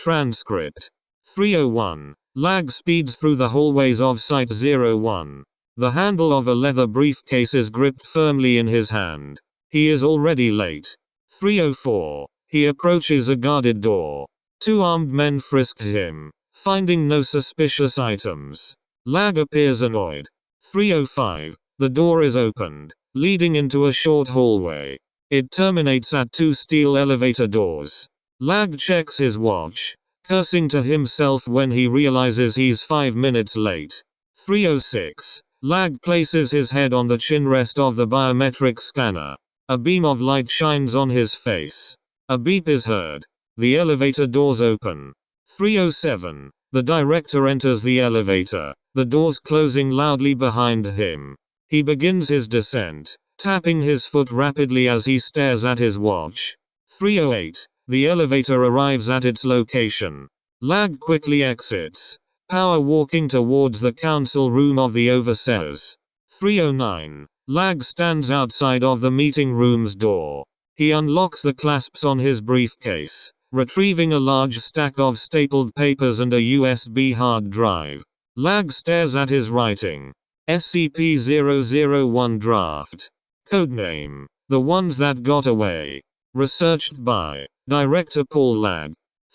Transcript 301. Lag speeds through the hallways of Site-01. The handle of a leather briefcase is gripped firmly in his hand. He is already late. 304. He approaches a guarded door. Two armed men frisked him, finding no suspicious items. Lag appears annoyed. 305. The door is opened, leading into a short hallway. It terminates at two steel elevator doors. Lag checks his watch, cursing to himself when he realizes he's 5 minutes late. 306. Lag places his head on the chin rest of the biometric scanner. A beam of light shines on his face. A beep is heard. The elevator doors open. 307. The director enters the elevator, the doors closing loudly behind him. He begins his descent, tapping his foot rapidly as he stares at his watch. 308. The elevator arrives at its location. Lag quickly exits, power walking towards the council room of the overseers. 309. Lag stands outside of the meeting room's door. He unlocks the clasps on his briefcase, retrieving a large stack of stapled papers and a USB hard drive. Lag stares at his writing. SCP-001 Draft. Codename: The Ones That Got Away. Researched by Director Paul Lag.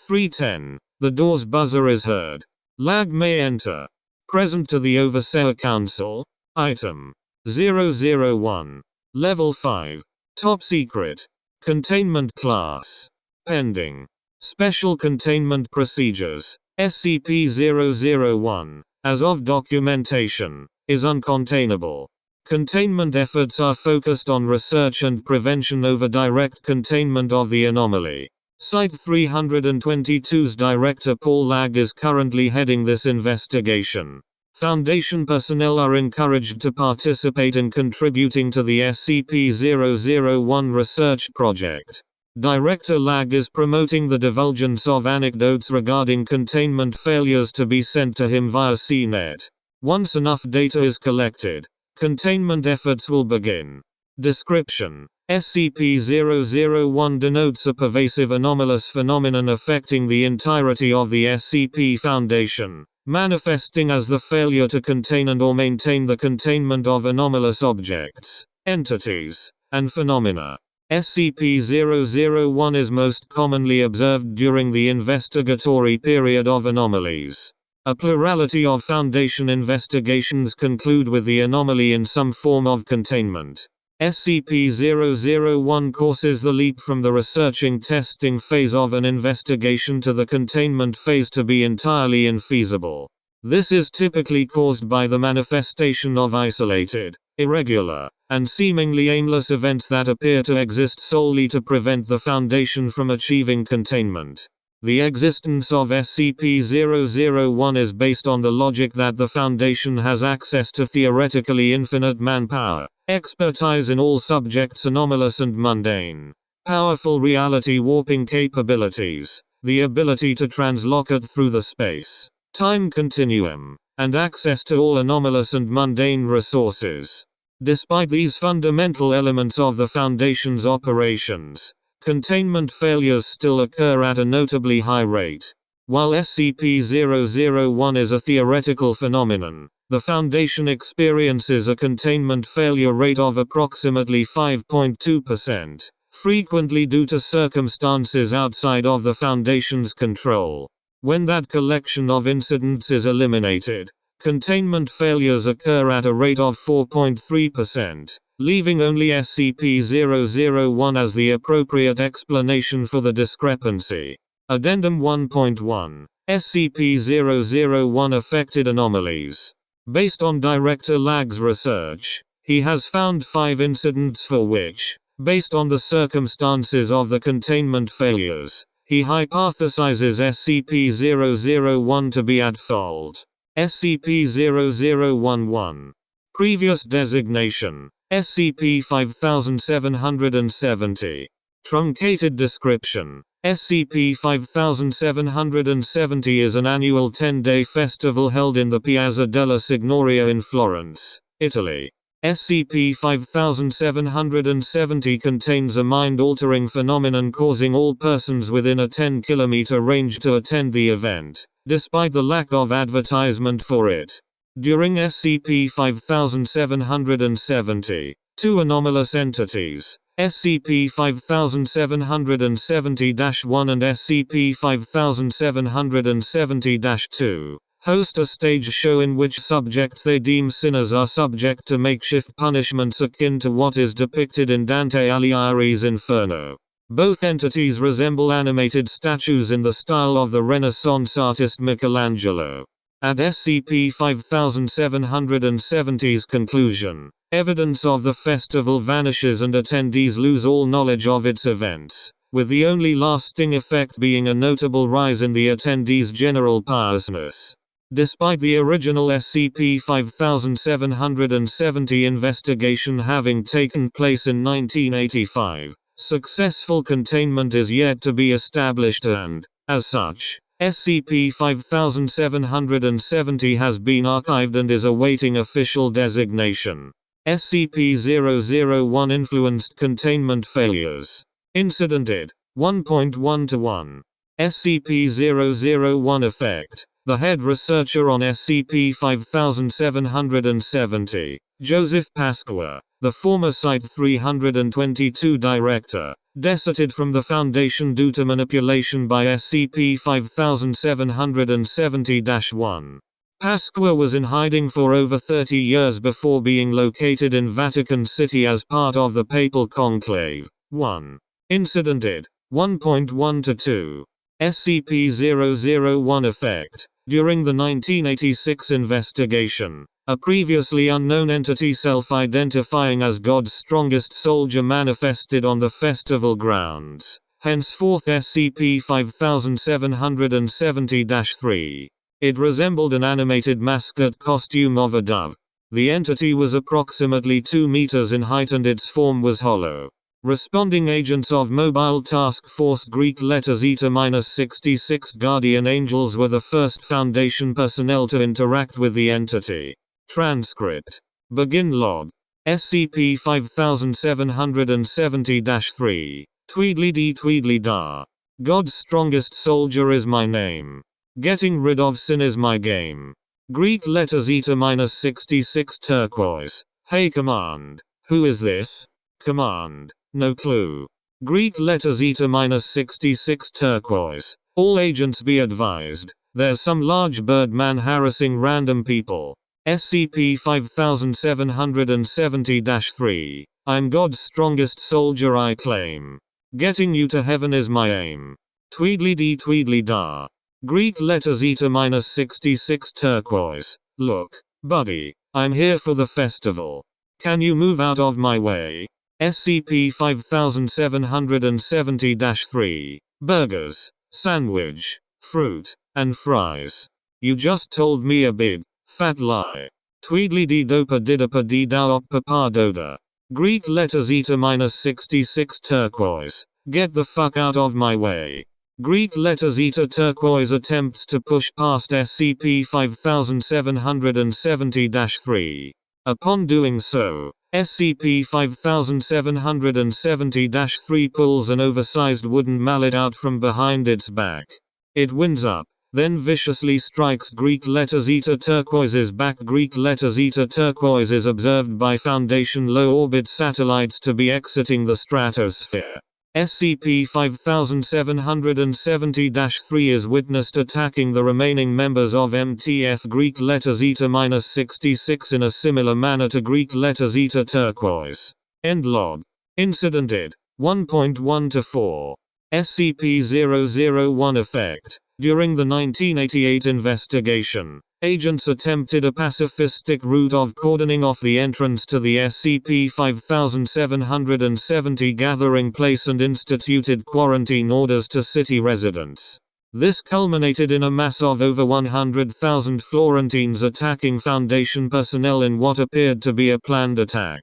310. The door's buzzer is heard. Lag may enter. Present to the Overseer Council. Item 001. Level 5. Top Secret. Containment Class. Pending. Special Containment Procedures. SCP-001, as of documentation, is uncontainable. Containment efforts are focused on research and prevention over direct containment of the anomaly. Site-322's Director Paul Lag is currently heading this investigation. Foundation personnel are encouraged to participate in contributing to the SCP-001 research project. Director Lag is promoting the divulgence of anecdotes regarding containment failures to be sent to him via CNET. Once enough data is collected, containment efforts will begin. Description: SCP-001 denotes a pervasive anomalous phenomenon affecting the entirety of the SCP Foundation, manifesting as the failure to contain and/or maintain the containment of anomalous objects, entities, and phenomena. SCP-001 is most commonly observed during the investigatory period of anomalies. A plurality of Foundation investigations conclude with the anomaly in some form of containment. SCP-001 causes the leap from the researching-testing phase of an investigation to the containment phase to be entirely infeasible. This is typically caused by the manifestation of isolated, irregular, and seemingly aimless events that appear to exist solely to prevent the Foundation from achieving containment. The existence of SCP-001 is based on the logic that the Foundation has access to theoretically infinite manpower, expertise in all subjects anomalous and mundane, powerful reality warping capabilities, the ability to translocate through the space-time continuum, and access to all anomalous and mundane resources. Despite these fundamental elements of the Foundation's operations, containment failures still occur at a notably high rate. While SCP-001 is a theoretical phenomenon, the Foundation experiences a containment failure rate of approximately 5.2%, frequently due to circumstances outside of the Foundation's control. When that collection of incidents is eliminated, containment failures occur at a rate of 4.3%. Leaving only SCP-001 as the appropriate explanation for the discrepancy. Addendum 1.1. SCP-001 Affected Anomalies. Based on Director Lag's research, he has found 5 incidents for which, based on the circumstances of the containment failures, he hypothesizes SCP-001 to be at fault. SCP-0011. Previous designation: SCP-5770. Truncated description: SCP-5770 is an annual 10-day festival held in the Piazza della Signoria in Florence, Italy. SCP-5770 contains a mind-altering phenomenon causing all persons within a 10-kilometer range to attend the event, despite the lack of advertisement for it. During SCP-5770, two anomalous entities, SCP-5770-1 and SCP-5770-2, host a stage show in which subjects they deem sinners are subject to makeshift punishments akin to what is depicted in Dante Alighieri's Inferno. Both entities resemble animated statues in the style of the Renaissance artist Michelangelo. At SCP-5770's conclusion, evidence of the festival vanishes and attendees lose all knowledge of its events, with the only lasting effect being a notable rise in the attendees' general piousness. Despite the original SCP-5770 investigation having taken place in 1985, successful containment is yet to be established and, as such, SCP-5770 has been archived and is awaiting official designation. SCP-001 Influenced Containment Failures. Incident ID 1.1-1. SCP-001 Effect. The head researcher on SCP-5770, Joseph Pasqua, the former Site-322 director, deserted from the Foundation due to manipulation by SCP-5770-1. Pasqua was in hiding for over 30 years before being located in Vatican City as part of the Papal Conclave. 1. Incident ID 1.1-2. SCP-001 Effect. During the 1986 investigation, a previously unknown entity self-identifying as God's strongest soldier manifested on the festival grounds, henceforth SCP-5770-3. It resembled an animated mascot costume of a dove. The entity was approximately 2 meters in height and its form was hollow. Responding agents of Mobile Task Force Greek letters ETA-66 Guardian Angels were the first Foundation personnel to interact with the entity. Transcript. Begin log. SCP-5770-3. Tweedledee Tweedledee. God's strongest soldier is my name. Getting rid of sin is my game. Greek letters ETA-66 turquoise. Hey command. Who is this? Command. No clue. Greek letters ETA-66 turquoise. All agents be advised. There's some large bird man harassing random people. SCP-5770-3. I'm God's strongest soldier I claim. Getting you to heaven is my aim. Tweedledee Tweedledee. Greek letters ETA-66 turquoise. Look, buddy, I'm here for the festival. Can you move out of my way? SCP-5770-3. Burgers, sandwich, fruit, and fries. You just told me a big, fat lie. Tweedledee dopa didapa dee daop papa doda. Greek letters ETA-66 turquoise. Get the fuck out of my way. Greek letters ETA turquoise attempts to push past SCP-5770-3. Upon doing so, SCP-5770-3 pulls an oversized wooden mallet out from behind its back. It winds up, then viciously strikes Greek letters ETA turquoise's back. Greek letters ETA turquoise is observed by Foundation low-orbit satellites to be exiting the stratosphere. SCP-5770-3 is witnessed attacking the remaining members of MTF Greek letters ETA-66 in a similar manner to Greek letters ETA turquoise. End log. Incident ID 1.1-4. SCP-001 Effect. During the 1988 investigation, agents attempted a pacifistic route of cordoning off the entrance to the SCP-5770 gathering place and instituted quarantine orders to city residents. This culminated in a mass of over 100,000 Florentines attacking Foundation personnel in what appeared to be a planned attack.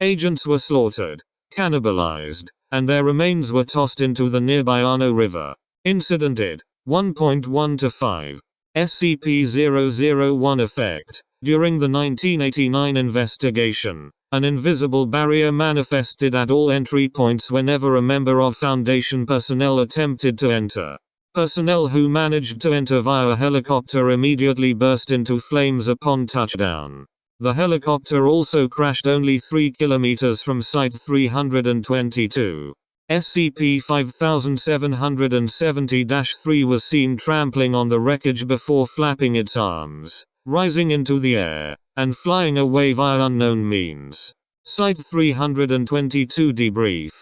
Agents were slaughtered, cannibalized, and their remains were tossed into the nearby Arno River. Incident ID 1.1-5. SCP-001 Effect. During the 1989 investigation, An invisible barrier manifested at all entry points whenever a member of Foundation personnel attempted to enter. Personnel who managed to enter via a helicopter immediately burst into flames upon touchdown. The helicopter also crashed only 3 kilometers from Site 322. SCP-5770-3 was seen trampling on the wreckage before flapping its arms, rising into the air, and flying away via unknown means. Site 322 debrief.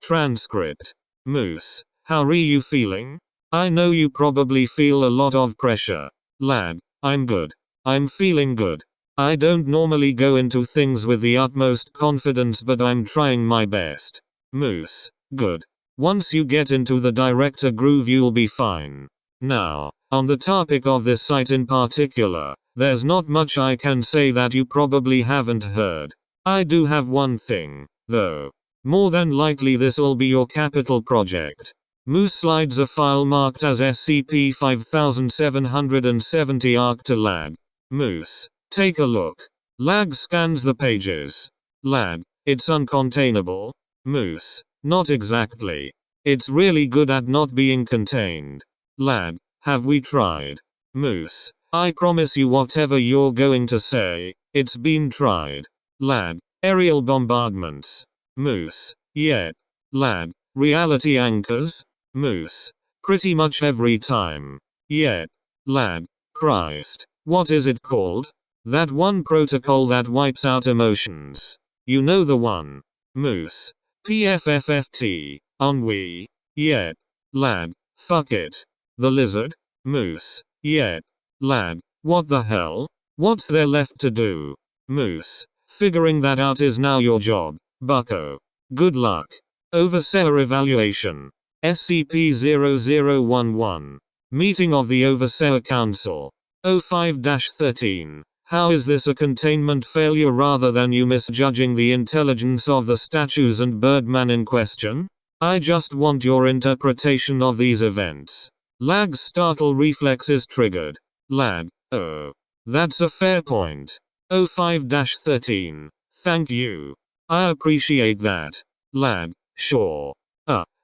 Transcript. Moose, how are you feeling? I know you probably feel a lot of pressure. Lad, I'm good. I'm feeling good. I don't normally go into things with the utmost confidence, but I'm trying my best. Moose, good. Once you get into the director groove, you'll be fine. Now, on the topic of this site in particular, there's not much I can say that you probably haven't heard. I do have one thing, though. More than likely this'll be your capital project. Moose slides a file marked as SCP-5770 ARC to Lag. Moose, take a look. Lag scans the pages. Lag, it's uncontainable. Moose, not exactly. It's really good at not being contained. Lag, have we tried? Moose, I promise you whatever you're going to say, it's been tried. Lag, aerial bombardments. Moose, yet. Lag, reality anchors. Moose, pretty much every time. Yet. Lag, Christ, what is it called? That one protocol that wipes out emotions. You know the one. Moose, PFFFT, ennui. Yet. Lag, fuck it. The lizard? Moose, yet. Lag, what the hell? What's there left to do? Moose, figuring that out is now your job, bucko. Good luck. Overseer evaluation. SCP-0011. Meeting of the Overseer Council. 05-13. How is this a containment failure rather than you misjudging the intelligence of the statues and Birdman in question? I just want your interpretation of these events. Lag's startle reflex is triggered. Lag, oh. That's a fair point. 05-13. Thank you. I appreciate that. Lag, sure.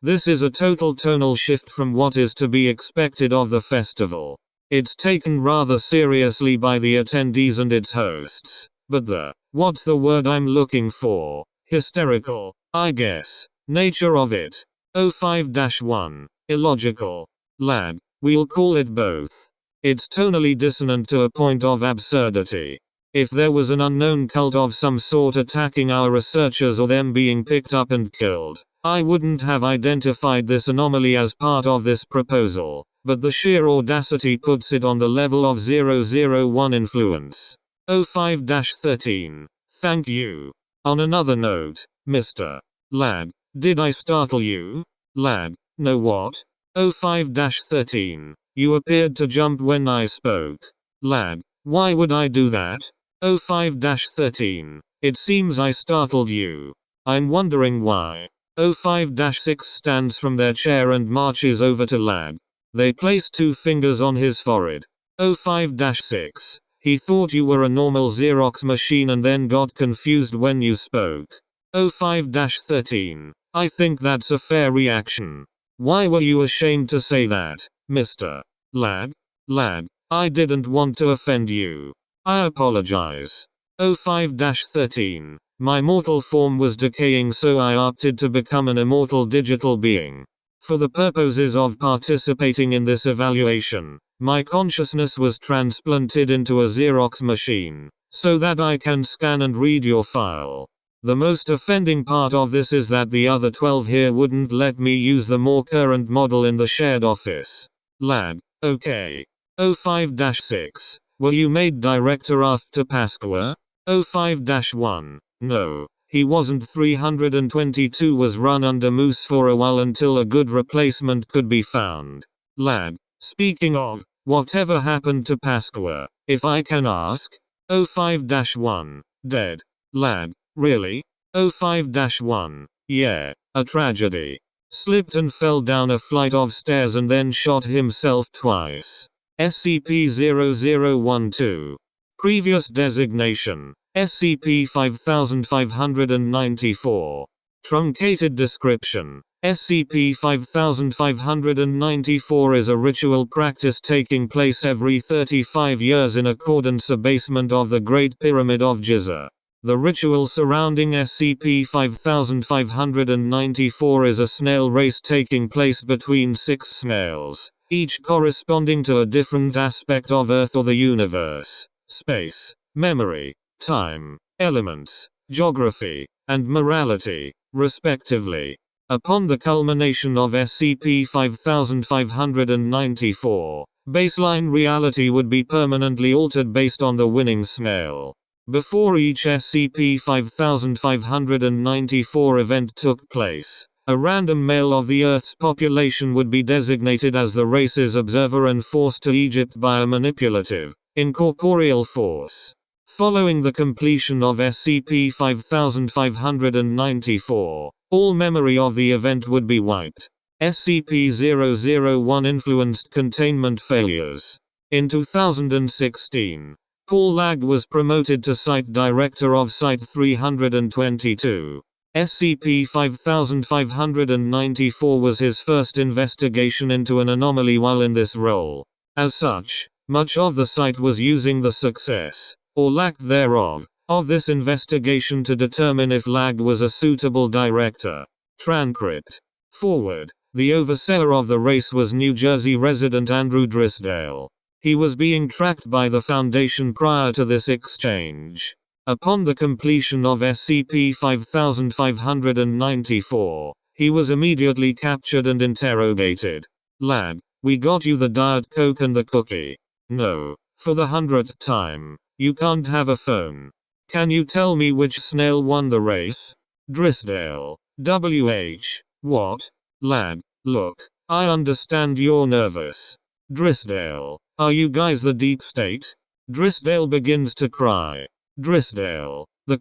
This is a total tonal shift from what is to be expected of the festival. It's taken rather seriously by the attendees and its hosts, but what's the word I'm looking for? Hysterical, I guess. Nature of it. 05-1. Illogical. Lag, we'll call it both. It's tonally dissonant to a point of absurdity. If there was an unknown cult of some sort attacking our researchers or them being picked up and killed, I wouldn't have identified this anomaly as part of this proposal, but the sheer audacity puts it on the level of 001 influence. 05-13. Thank you. On another note, Mr. Lag, did I startle you? Lag, no what? 05-13. You appeared to jump when I spoke. Lag, why would I do that? 05-13. It seems I startled you. I'm wondering why. 05-6 stands from their chair and marches over to Lag. They place 2 fingers on his forehead. 05-6. He thought you were a normal Xerox machine and then got confused when you spoke. 05-13. I think that's a fair reaction. Why were you ashamed to say that, Mr. Lag? Lag, I didn't want to offend you. I apologize. 05-13. My mortal form was decaying, so I opted to become an immortal digital being. For the purposes of participating in this evaluation, my consciousness was transplanted into a Xerox machine, so that I can scan and read your file. The most offending part of this is that the other 12 here wouldn't let me use the more current model in the shared office. Lag, okay. 05-6. Were you made director after Pasqua? 05-1. No, he wasn't. 322 was run under Moose for a while until a good replacement could be found. Lag, speaking of, whatever happened to Pasqua, if I can ask? 05-1. Dead. Lag, really? 05-1. Yeah, a tragedy. Slipped and fell down a flight of stairs and then shot himself twice. SCP-0012. Previous designation. SCP-5594. Truncated description. SCP-5594 is a ritual practice taking place every 35 years in accordance basement of the Great Pyramid of Giza. The ritual surrounding SCP-5594 is a snail race taking place between 6 snails, each corresponding to a different aspect of Earth or the universe, space, memory, time, elements, geography, and morality, respectively. Upon the culmination of SCP-5594, baseline reality would be permanently altered based on the winning snail. Before each SCP-5594 event took place, a random male of the Earth's population would be designated as the race's observer and forced to Egypt by a manipulative, incorporeal force. Following the completion of SCP-5594, all memory of the event would be wiped. SCP-001 influenced containment failures. In 2016, Paul Lag was promoted to Site Director of Site-322. SCP-5594 was his first investigation into an anomaly while in this role. As such, much of the site was using the success, or lack thereof, of this investigation to determine if Lag was a suitable director. Transcript. Forward. The overseer of the race was New Jersey resident Andrew Drisdale. He was being tracked by the Foundation prior to this exchange. Upon the completion of SCP-5594, he was immediately captured and interrogated. Lag, we got you the Diet Coke and the cookie. No. For the 100th time. You can't have a phone. Can you tell me which snail won the race? Drisdale. WH. What? Lag, look, I understand you're nervous. Drisdale. Are you guys the deep state? Drisdale begins to cry. Drisdale. The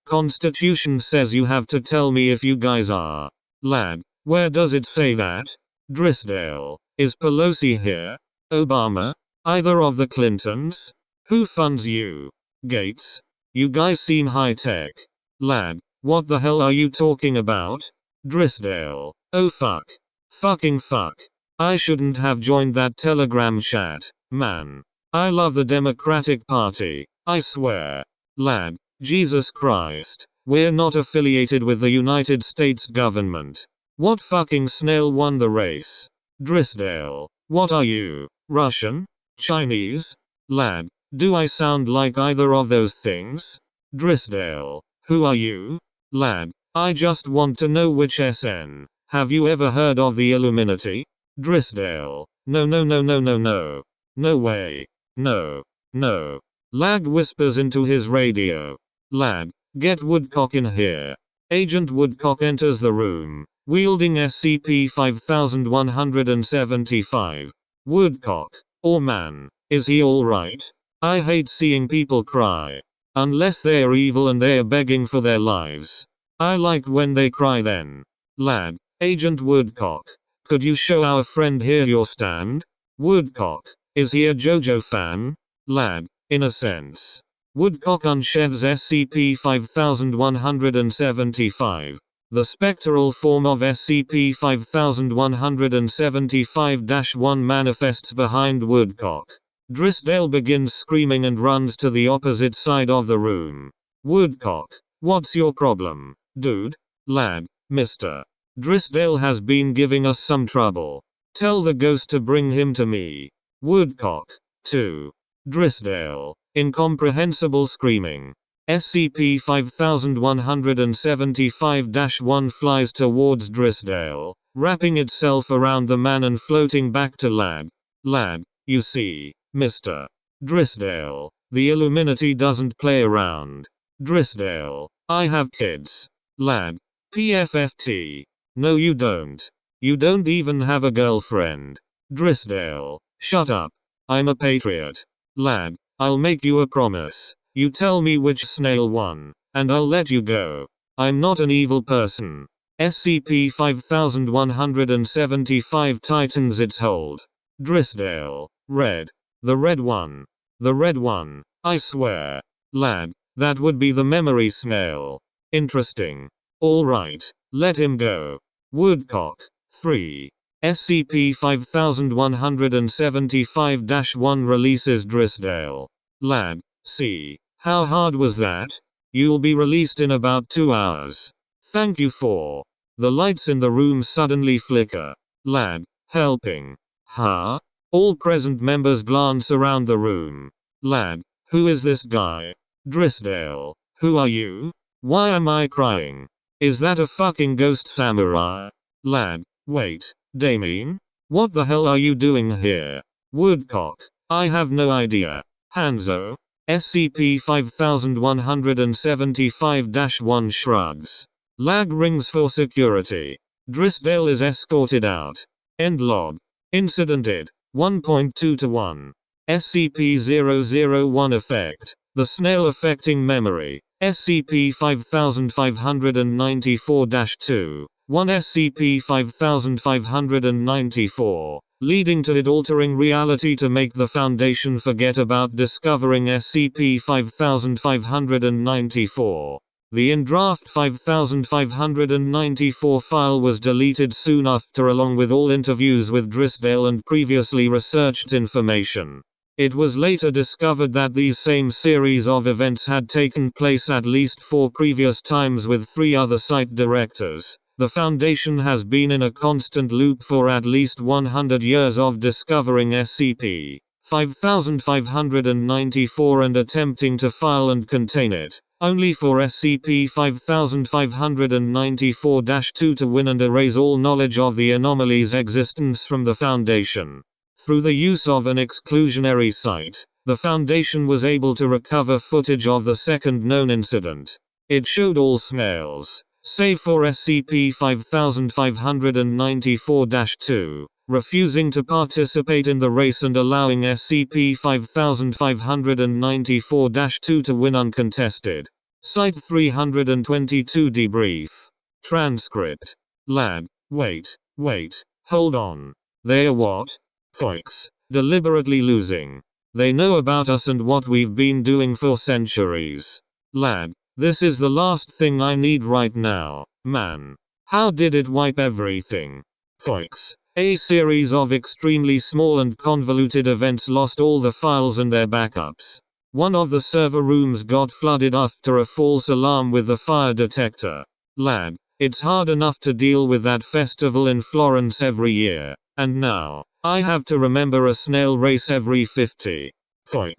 Constitution says you have to tell me if you guys are. Lag. Where does it say that? Drisdale. Is Pelosi here? Obama? Either of the Clintons? Who funds you? Gates? You guys seem high tech. Lag. What the hell are you talking about? Drisdale. Oh fuck. Fucking fuck. I shouldn't have joined that Telegram chat, man. I love the Democratic Party, I swear. Lag. Jesus Christ. We're not affiliated with the United States government. What fucking snail won the race? Drisdale. What are you? Russian? Chinese? Lag. Do I sound like either of those things? Drisdale. Who are you? Lag. I just want to know which SN. Have you ever heard of the Illuminati? Drisdale. No. No way. No. Lag whispers into his radio. Lag. Get Woodcock in here. Agent Woodcock enters the room, wielding SCP-5175. Woodcock. Oh man. Is he alright? I hate seeing people cry. Unless they're evil and they're begging for their lives. I like when they cry then. Lag. Agent Woodcock. Could you show our friend here your stand? Woodcock. Is he a JoJo fan? Lag. In a sense. Woodcock unsheaths SCP-5175. The spectral form of SCP-5175-1 manifests behind Woodcock. Drisdale begins screaming and runs to the opposite side of the room. Woodcock. What's your problem, dude? Lag. Mr. Drisdale has been giving us some trouble. Tell the ghost to bring him to me. Woodcock. 2. Drisdale. Incomprehensible screaming. SCP-5175-1 flies towards Drisdale, wrapping itself around the man and floating back to Lag. Lag. You see, Mr. Drisdale, the Illuminati doesn't play around. Drisdale. I have kids. Lag. PFFT. No you don't. You don't even have a girlfriend. Drisdale. Shut up. I'm a patriot. Lag. I'll make you a promise. You tell me which snail won, and I'll let you go. I'm not an evil person. SCP-5175 tightens its hold. Drisdale. Red. The red one. The red one. I swear. Lag. That would be the memory snail. Interesting. Alright, let him go. Woodcock. 3. SCP-5175-1 releases Drysdale. Lab. C. How hard was that? You'll be released in about 2 hours. Thank you for. The lights in the room suddenly flicker. Lab. Helping. Huh? All present members glance around the room. Lab. Who is this guy? Drysdale. Who are you? Why am I crying? Is that a fucking ghost samurai? Lab. Wait. Damien? What the hell are you doing here? Woodcock. I have no idea. Hanzo. SCP-5175-1 shrugs. Lag rings for security. Drysdale is escorted out. End log. Incidented. 1.2-1. SCP-001 effect. The snail affecting memory. SCP-5594-2. 1 SCP-5594, leading to it altering reality to make the Foundation forget about discovering SCP-5594. The in-draft 5594 file was deleted soon after along with all interviews with Drysdale and previously researched information. It was later discovered that these same series of events had taken place at least 4 previous times with 3 other site directors. The Foundation has been in a constant loop for at least 100 years of discovering SCP-5594 and attempting to file and contain it, only for SCP-5594-2 to win and erase all knowledge of the anomaly's existence from the Foundation. Through the use of an exclusionary site, the Foundation was able to recover footage of the second known incident. It showed all snails, save for SCP-5594-2, refusing to participate in the race and allowing SCP-5594-2 to win uncontested. Site 322 debrief. Transcript. Lab. Wait, hold on. They're what? Coix. Deliberately losing. They know about us and what we've been doing for centuries. Lab. This is the last thing I need right now, man. How did it wipe everything? Coix. A series of extremely small and convoluted events lost all the files and their backups. One of the server rooms got flooded after a false alarm with the fire detector. Lab. It's hard enough to deal with that festival in Florence every year, and now, I have to remember a snail race every 50. Coix.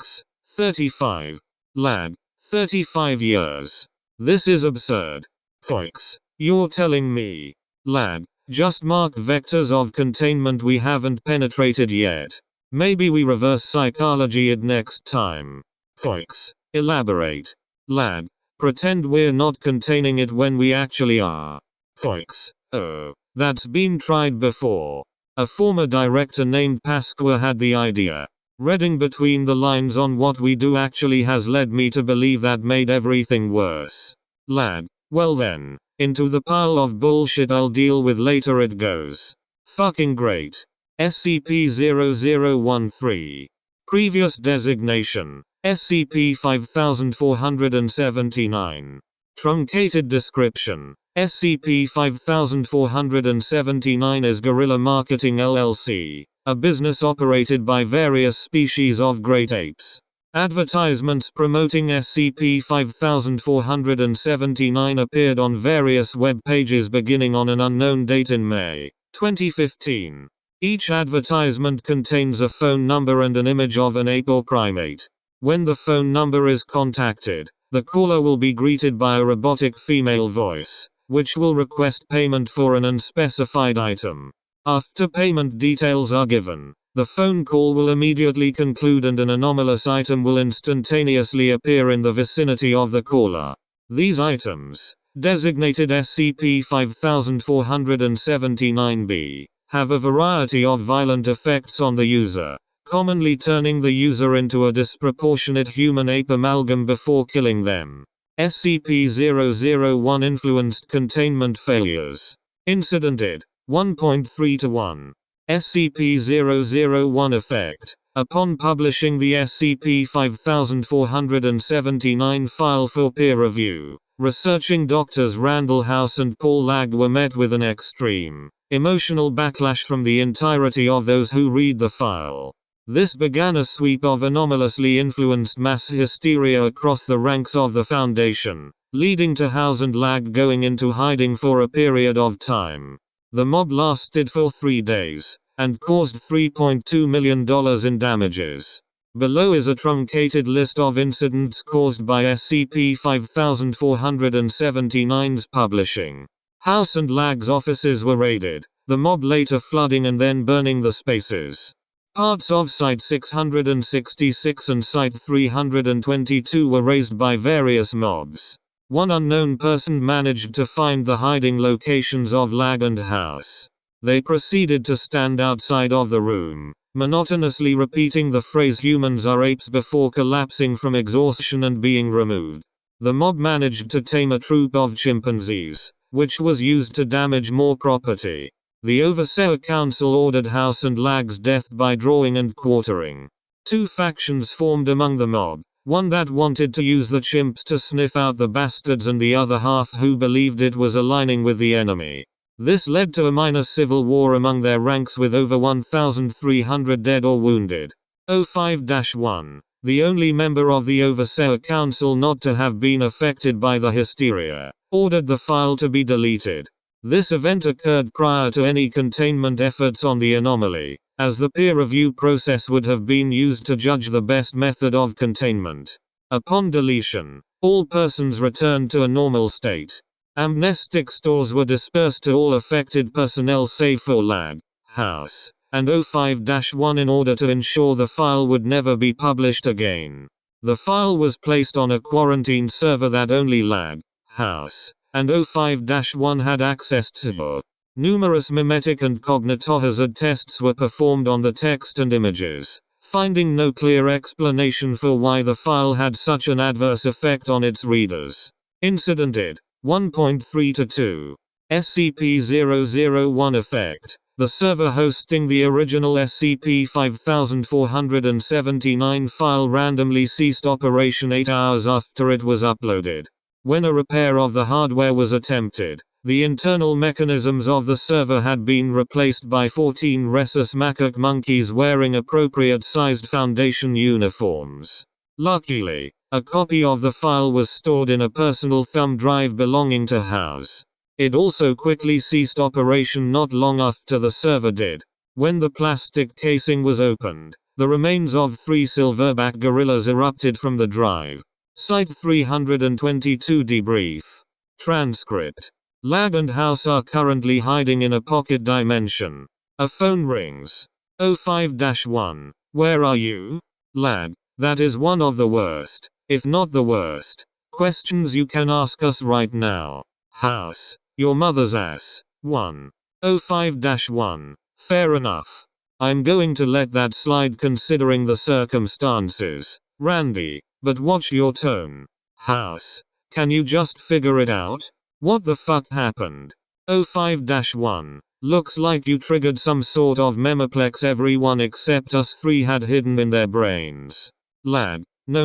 35. Lab. 35 years. This is absurd. Coix. You're telling me. Lab. Just mark vectors of containment we haven't penetrated yet. Maybe we reverse psychology it next time. Coix. Elaborate. Lab. Pretend we're not containing it when we actually are. Coix. Oh, that's been tried before. A former director named Pasqua had the idea. Reading between the lines on what we do actually has led me to believe that made everything worse. Lab. Well then, into the pile of bullshit I'll deal with later it goes. Fucking great. SCP-0013. Previous designation. SCP-5479. Truncated description. SCP-5479 is Guerrilla Marketing LLC, a business operated by various species of great apes. Advertisements promoting SCP-5479 appeared on various web pages beginning on an unknown date in May 2015. Each advertisement contains a phone number and an image of an ape or primate. When the phone number is contacted, the caller will be greeted by a robotic female voice, which will request payment for an unspecified item. After payment details are given, the phone call will immediately conclude and an anomalous item will instantaneously appear in the vicinity of the caller. These items, designated SCP-5479-B, have a variety of violent effects on the user, commonly turning the user into a disproportionate human-ape amalgam before killing them. SCP-001 influenced containment failures. Incidented. 1.3-1. SCP-001 effect. Upon publishing the SCP-5479 file for peer review, researching doctors Randall House and Paul Lagg were met with an extreme, emotional backlash from the entirety of those who read the file. This began a sweep of anomalously influenced mass hysteria across the ranks of the Foundation, leading to House and Lagg going into hiding for a period of time. The mob lasted for 3 days, and caused $3.2 million in damages. Below is a truncated list of incidents caused by SCP-5479's publishing. House and Lagg's offices were raided, the mob later flooding and then burning the spaces. Parts of Site 666 and Site 322 were razed by various mobs. One unknown person managed to find the hiding locations of Lagg and House. They proceeded to stand outside of the room, monotonously repeating the phrase "humans are apes" before collapsing from exhaustion and being removed. The mob managed to tame a troop of chimpanzees, which was used to damage more property. The Overseer Council ordered House and Lagg's death by drawing and quartering. 2 factions formed among the mob, one that wanted to use the chimps to sniff out the bastards and the other half who believed it was aligning with the enemy. This led to a minor civil war among their ranks with over 1,300 dead or wounded. 05-1, the only member of the Overseer Council not to have been affected by the hysteria, ordered the file to be deleted. This event occurred prior to any containment efforts on the anomaly, as the peer review process would have been used to judge the best method of containment. Upon deletion, all persons returned to a normal state. Amnestic stores were dispersed to all affected personnel save for Lagg, House, and 05-1 in order to ensure the file would never be published again. The file was placed on a quarantine server that only Lagg, House, and 05-1 had access to. Numerous memetic and cognitohazard tests were performed on the text and images, finding no clear explanation for why the file had such an adverse effect on its readers. Incident id. 1.3-2. SCP-001 Effect. The server hosting the original SCP-5479 file randomly ceased operation 8 hours after it was uploaded. When a repair of the hardware was attempted, the internal mechanisms of the server had been replaced by 14 rhesus macaque monkeys wearing appropriate-sized Foundation uniforms. Luckily, a copy of the file was stored in a personal thumb drive belonging to House. It also quickly ceased operation not long after the server did. When the plastic casing was opened, the remains of 3 silverback gorillas erupted from the drive. Site 322 debrief. Transcript. Lagg and House are currently hiding in a pocket dimension. A phone rings. 05-1. Where are you? Lagg. That is one of the worst, if not the worst, questions you can ask us right now. House. Your mother's ass. 1. 05-1. Fair enough. I'm going to let that slide considering the circumstances, Randy, but watch your tone. House. Can you just figure it out? What the fuck happened? 05-1. Looks like you triggered some sort of memoplex everyone except us 3 had hidden in their brains. Lagg. No.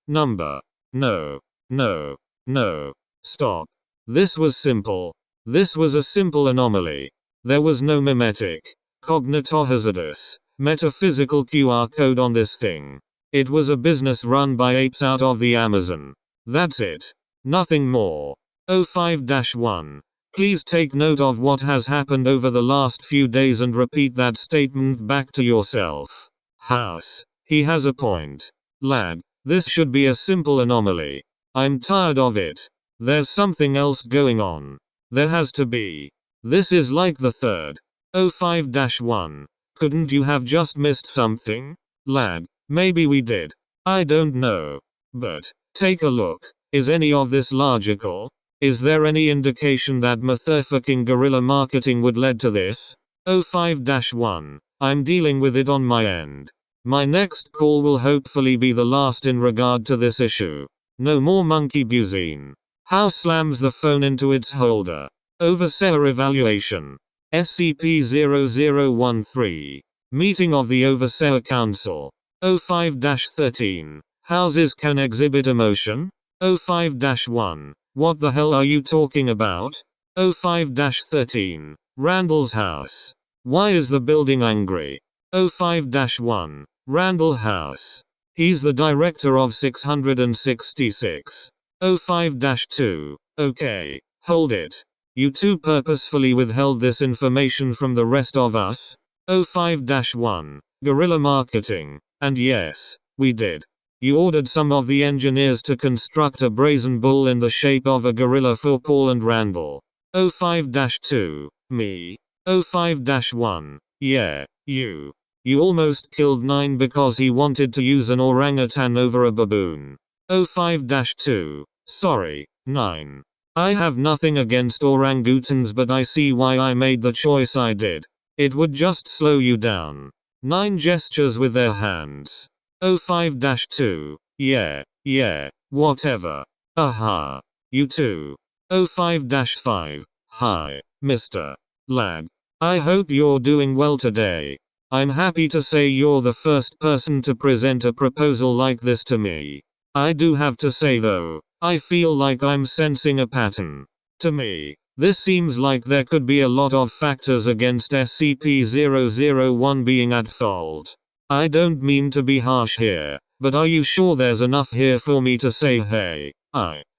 Number. No. Stop. This was simple. This was a simple anomaly. There was no memetic, cognitohazardous, metaphysical QR code on this thing. It was a business run by apes out of the Amazon. That's it. Nothing more. 05-1. Please take note of what has happened over the last few days and repeat that statement back to yourself. House. He has a point. Lagg. This should be a simple anomaly. I'm tired of it. There's something else going on. There has to be. This is like the third. 05-1. Couldn't you have just missed something? Lagg. Maybe we did. I don't know. But, take a look. Is any of this logical? Is there any indication that motherfucking guerrilla marketing would lead to this? 05-1. I'm dealing with it on my end. My next call will hopefully be the last in regard to this issue. No more monkey buzine. House slams the phone into its holder. Overseer evaluation. SCP-0013. Meeting of the Overseer Council. 05-13. Houses can exhibit emotion? 05-1. What the hell are you talking about? 05-13. Randall's house. Why is the building angry? 05-1. Randall House. He's the director of 666. 05-2. Okay, hold it. You two purposefully withheld this information from the rest of us? 05-1. Guerrilla marketing. And yes, we did. You ordered some of the engineers to construct a brazen bull in the shape of a gorilla for Paul and Randall. 05-2. Me. 05-1. Yeah, you. You almost killed 9 because he wanted to use an orangutan over a baboon. 05-2. Sorry, 9. I have nothing against orangutans, but I see why I made the choice I did. It would just slow you down. 9 gestures with their hands. 05-2. Yeah, whatever. Aha. You too. 05-5. Hi, Mr. Lag. I hope you're doing well today. I'm happy to say you're the first person to present a proposal like this to me. I do have to say though, I feel like I'm sensing a pattern. To me, this seems like there could be a lot of factors against SCP-001 being at fault. I don't mean to be harsh here, but are you sure there's enough here for me to say hey,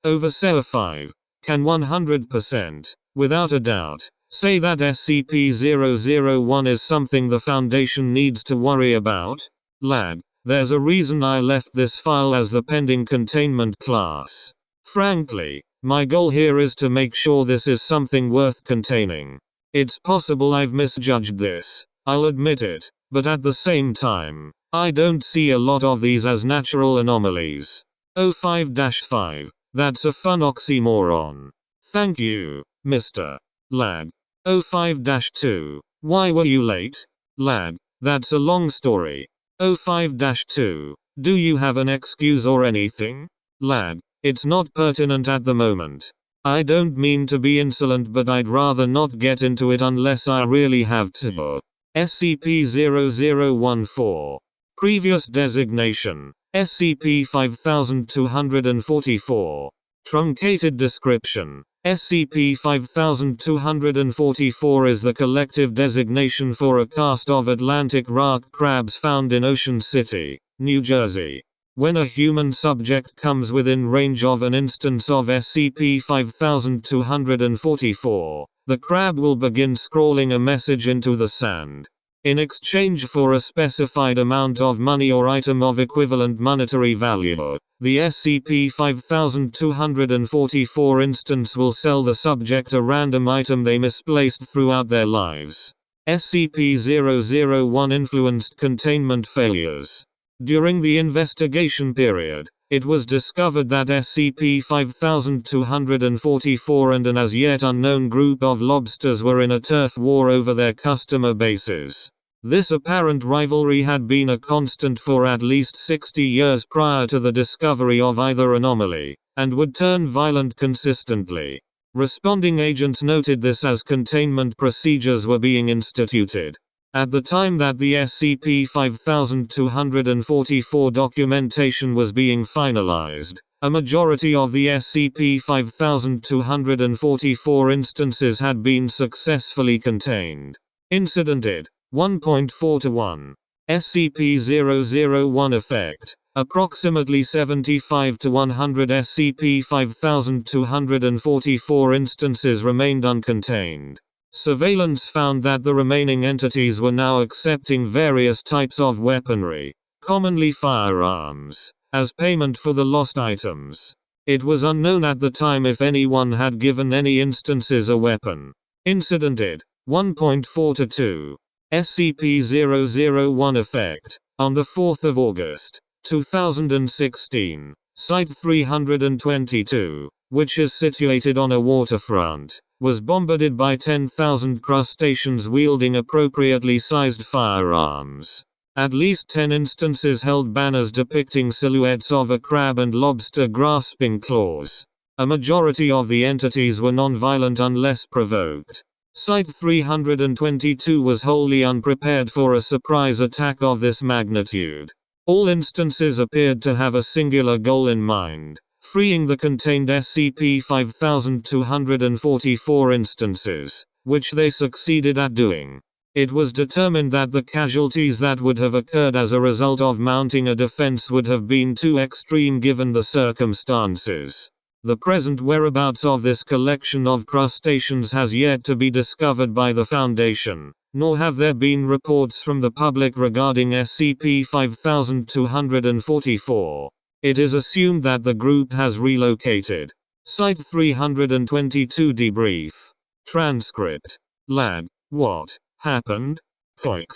Overseer 5, can 100%, without a doubt, say that SCP-001 is something the Foundation needs to worry about? Lag, there's a reason I left this file as the pending containment class. Frankly, my goal here is to make sure this is something worth containing. It's possible I've misjudged this, I'll admit it, but at the same time, I don't see a lot of these as natural anomalies. 05-5, that's a fun oxymoron. Thank you, Mr. Lag. 05-2, why were you late? Lag, that's a long story. 05-2, do you have an excuse or anything? Lag, it's not pertinent at the moment. I don't mean to be insolent, but I'd rather not get into it unless I really have to. SCP-0014. Previous designation, SCP-5244. Truncated description. SCP-5244 is the collective designation for a caste of Atlantic rock crabs found in Ocean City, New Jersey. When a human subject comes within range of an instance of SCP-5244, the crab will begin scrawling a message into the sand. In exchange for a specified amount of money or item of equivalent monetary value, the SCP-5244 instance will sell the subject a random item they misplaced throughout their lives. SCP-001 influenced containment failures. During the investigation period, it was discovered that SCP-5244 and an as yet unknown group of lobsters were in a turf war over their customer bases. This apparent rivalry had been a constant for at least 60 years prior to the discovery of either anomaly, and would turn violent consistently. Responding agents noted this as containment procedures were being instituted. At the time that the SCP-5244 documentation was being finalized, a majority of the SCP-5244 instances had been successfully contained. Incident ID 1.4-1. SCP-001 effect. Approximately 75 to 100 SCP-5244 instances remained uncontained. Surveillance found that the remaining entities were now accepting various types of weaponry, commonly firearms, as payment for the lost items. It was unknown at the time if anyone had given any instances a weapon. Incident ID 1.4-2. SCP-001 effect. On the 4th of August, 2016, Site 322, which is situated on a waterfront, was bombarded by 10,000 crustaceans wielding appropriately sized firearms. At least 10 instances held banners depicting silhouettes of a crab and lobster grasping claws. A majority of the entities were non-violent unless provoked. Site 322 was wholly unprepared for a surprise attack of this magnitude. All instances appeared to have a singular goal in mind, freeing the contained SCP-5244 instances, which they succeeded at doing. It was determined that the casualties that would have occurred as a result of mounting a defense would have been too extreme given the circumstances. The present whereabouts of this collection of crustaceans has yet to be discovered by the Foundation, nor have there been reports from the public regarding SCP-5244. It is assumed that the group has relocated. Site 322 Debrief. Transcript. Lad. What happened? Coix.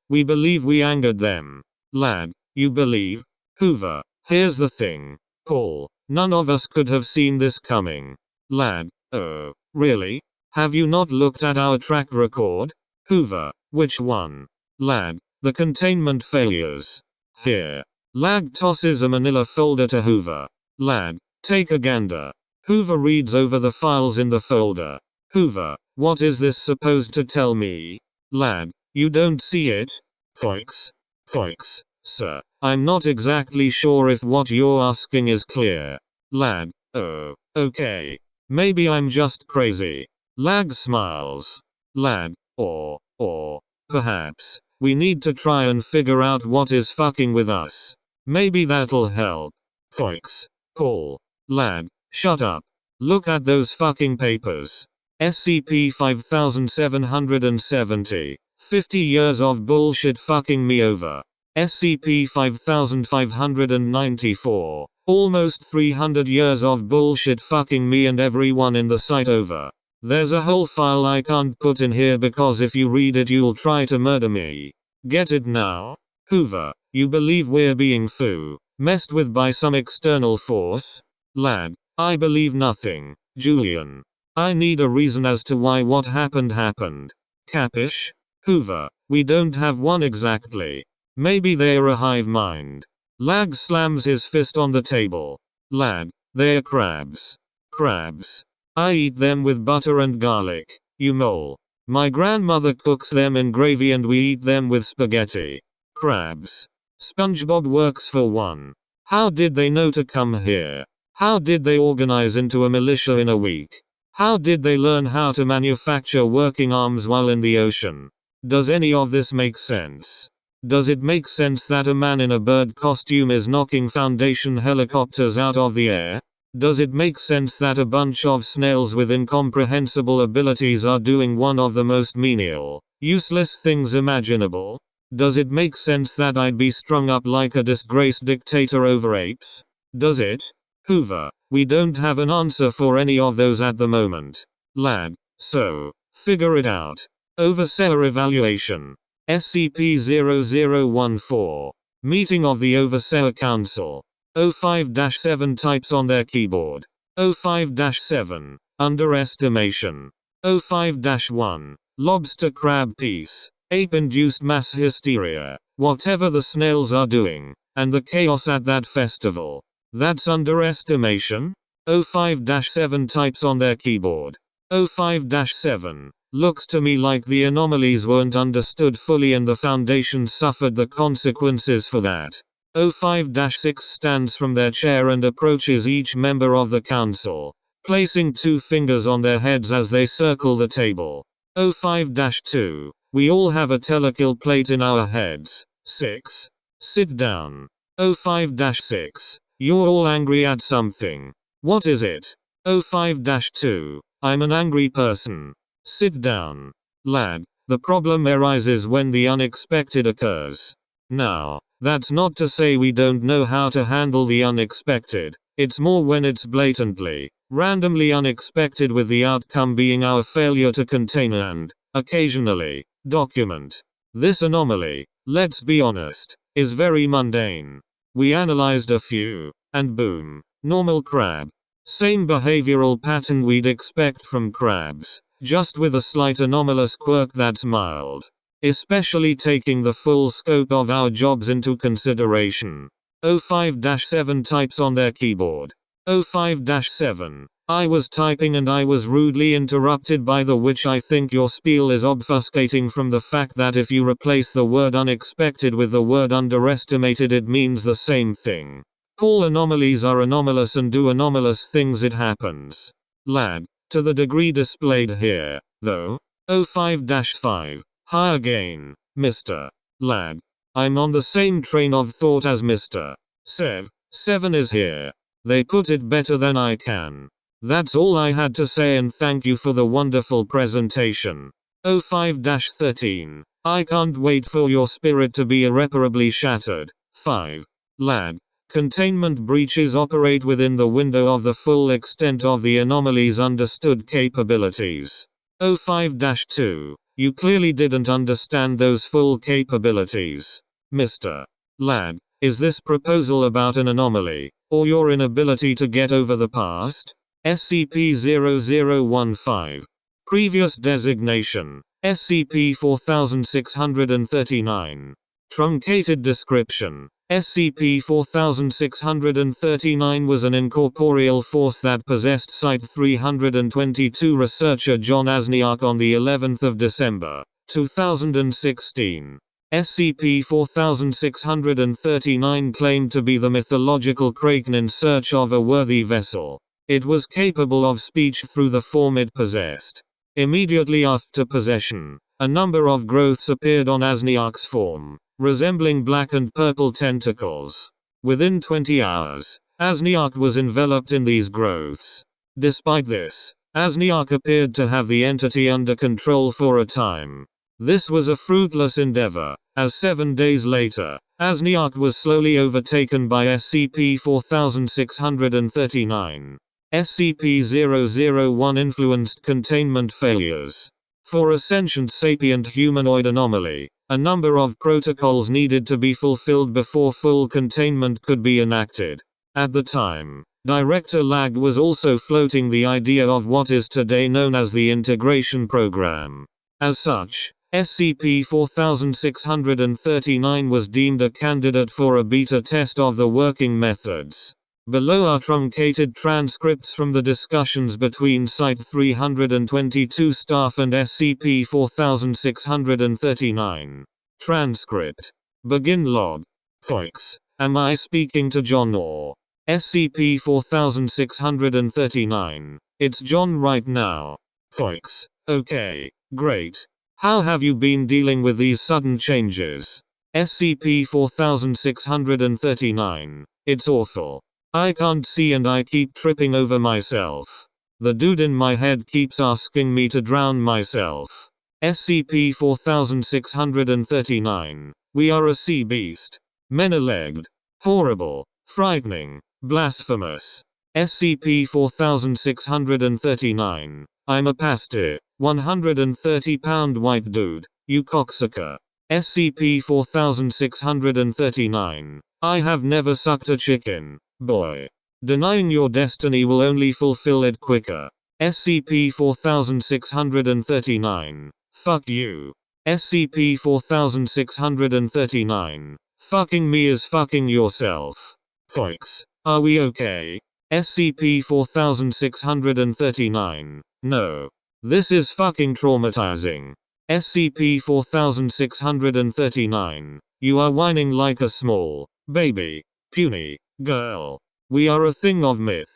We believe we angered them. Lad. You believe? Hoover. Here's the thing. Paul. None of us could have seen this coming. Lad. Oh, really? Have you not looked at our track record? Hoover. Which one? Lad. The containment failures. Here. Lag tosses a manila folder to Hoover. Lad. Take a gander. Hoover reads over the files in the folder. Hoover. What is this supposed to tell me? Lad. You don't see it? Coix. Coix. Sir. I'm not exactly sure if what you're asking is clear. Lad. Oh, okay. Maybe I'm just crazy. Lag smiles. Lad. Or, perhaps, we need to try and figure out what is fucking with us. Maybe that'll help. Coix. Paul. Lad. Shut up. Look at those fucking papers. SCP-5770. 50 years of bullshit fucking me over. SCP-5594. Almost 300 years of bullshit fucking me and everyone in the site over. There's a whole file I can't put in here because if you read it you'll try to murder me. Get it now? Hoover, you believe we're being messed with by some external force? Lad, I believe nothing. Julian. I need a reason as to why what happened. Capish? Hoover, we don't have one exactly. Maybe they're a hive mind. Lag slams his fist on the table. Lad, they're crabs. Crabs. I eat them with butter and garlic. You mole. My grandmother cooks them in gravy and we eat them with spaghetti. Crabs. SpongeBob works for one. How did they know to come here? How did they organize into a militia in a week? How did they learn how to manufacture working arms while in the ocean? Does any of this make sense? Does it make sense that a man in a bird costume is knocking Foundation helicopters out of the air? Does it make sense that a bunch of snails with incomprehensible abilities are doing one of the most menial, useless things imaginable? Does it make sense that I'd be strung up like a disgraced dictator over apes? Does it? Hoover, we don't have an answer for any of those at the moment. Lad, so, figure it out. Overseer Evaluation. SCP-0014. Meeting of the Overseer Council. 05-7 types on their keyboard. 05-7. Underestimation. 05-1. Lobster crab piece. Ape-induced mass hysteria. Whatever the snails are doing. And the chaos at that festival. That's underestimation? 05-7 types on their keyboard. 05-7. Looks to me like the anomalies weren't understood fully and the Foundation suffered the consequences for that. 05-6 stands from their chair and approaches each member of the council, placing 2 fingers on their heads as they circle the table. 05-2. We all have a telekill plate in our heads. 6. Sit down. 05-6. You're all angry at something. What is it? 05-2. I'm an angry person. Sit down. Lad, the problem arises when the unexpected occurs. Now, that's not to say we don't know how to handle the unexpected. It's more when it's blatantly, randomly unexpected with the outcome being our failure to contain and, occasionally, document. This anomaly, let's be honest, is very mundane. We analyzed a few, and boom, normal crab. Same behavioral pattern we'd expect from crabs, just with a slight anomalous quirk that's mild. Especially taking the full scope of our jobs into consideration. 05-7 types on their keyboard. 05-7. I was typing and I was rudely interrupted by the which I think your spiel is obfuscating from the fact that if you replace the word unexpected with the word underestimated it means the same thing. All anomalies are anomalous and do anomalous things, it happens. Lag. To the degree displayed here, though. 05-5. Hi again, Mr. Lag. I'm on the same train of thought as Mr. Sev. 7 is here. They put it better than I can. That's all I had to say and thank you for the wonderful presentation. 05-13. I can't wait for your spirit to be irreparably shattered. 5. Lag. Containment breaches operate within the window of the full extent of the anomaly's understood capabilities. 05-2. You clearly didn't understand those full capabilities. Mr. Lag. Is this proposal about an anomaly, or your inability to get over the past? SCP-0015. Previous designation. SCP-4639. Truncated description. SCP-4639 was an incorporeal force that possessed Site-322 researcher John Asniak on the 11th of December, 2016. SCP-4639 claimed to be the mythological Kraken in search of a worthy vessel. It was capable of speech through the form it possessed. Immediately after possession, a number of growths appeared on Asniak's form, resembling black and purple tentacles. Within 20 hours, Asniak was enveloped in these growths. Despite this, Asniak appeared to have the entity under control for a time. This was a fruitless endeavor, as 7 days later, Asniak was slowly overtaken by SCP-4639. SCP-001 influenced containment failures. For a sentient sapient humanoid anomaly, a number of protocols needed to be fulfilled before full containment could be enacted. At the time, Director Lag was also floating the idea of what is today known as the Integration Program. As such, SCP-4639 was deemed a candidate for a beta test of the working methods. Below are truncated transcripts from the discussions between Site-322 staff and SCP-4639. Transcript. Begin log. Coix. Am I speaking to John or SCP-4639? It's John right now. Coix. Okay, great. How have you been dealing with these sudden changes? SCP-4639. It's awful. I can't see and I keep tripping over myself. The dude in my head keeps asking me to drown myself. SCP-4639. We are a sea beast. Many-legged. Horrible. Frightening. Blasphemous. SCP-4639. I'm a pasty, 130-pound white dude, you cocksucker. SCP-4639. I have never sucked a chicken. Boy. Denying your destiny will only fulfill it quicker. SCP-4639. Fuck you. SCP-4639. Fucking me is fucking yourself. Coix. Are we okay? SCP-4639. No. This is fucking traumatizing. SCP-4639. You are whining like a small, baby, puny girl. We are a thing of myth.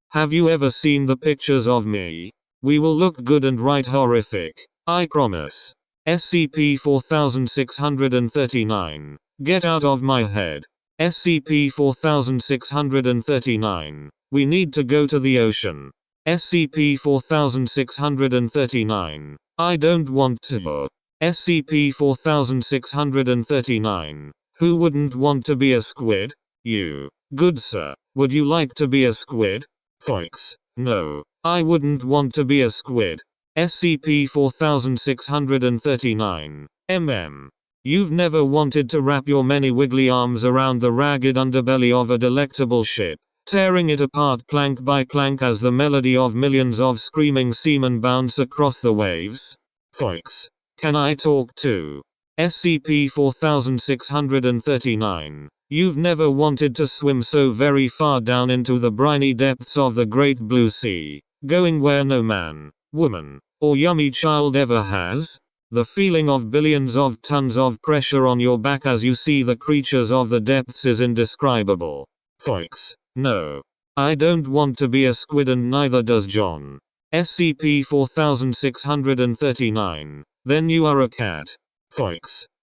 Have you ever seen the pictures of me? We will look good and right horrific. I promise. SCP-4639. Get out of my head. SCP-4639. We need to go to the ocean. SCP-4639. I don't want to. SCP-4639. Who wouldn't want to be a squid? You. Good sir. Would you like to be a squid? Coix. No. I wouldn't want to be a squid. SCP-4639. You've never wanted to wrap your many wiggly arms around the ragged underbelly of a delectable ship, tearing it apart plank by plank as the melody of millions of screaming seamen bounce across the waves? Coix. Can I talk to SCP-4639? You've never wanted to swim so very far down into the briny depths of the great blue sea, Going where no man, woman, or yummy child ever has? The feeling of billions of tons of pressure on your back as you see the creatures of the depths is indescribable. Coix. No. I don't want to be a squid and neither does John. SCP-4639. Then you are a cat. Coix.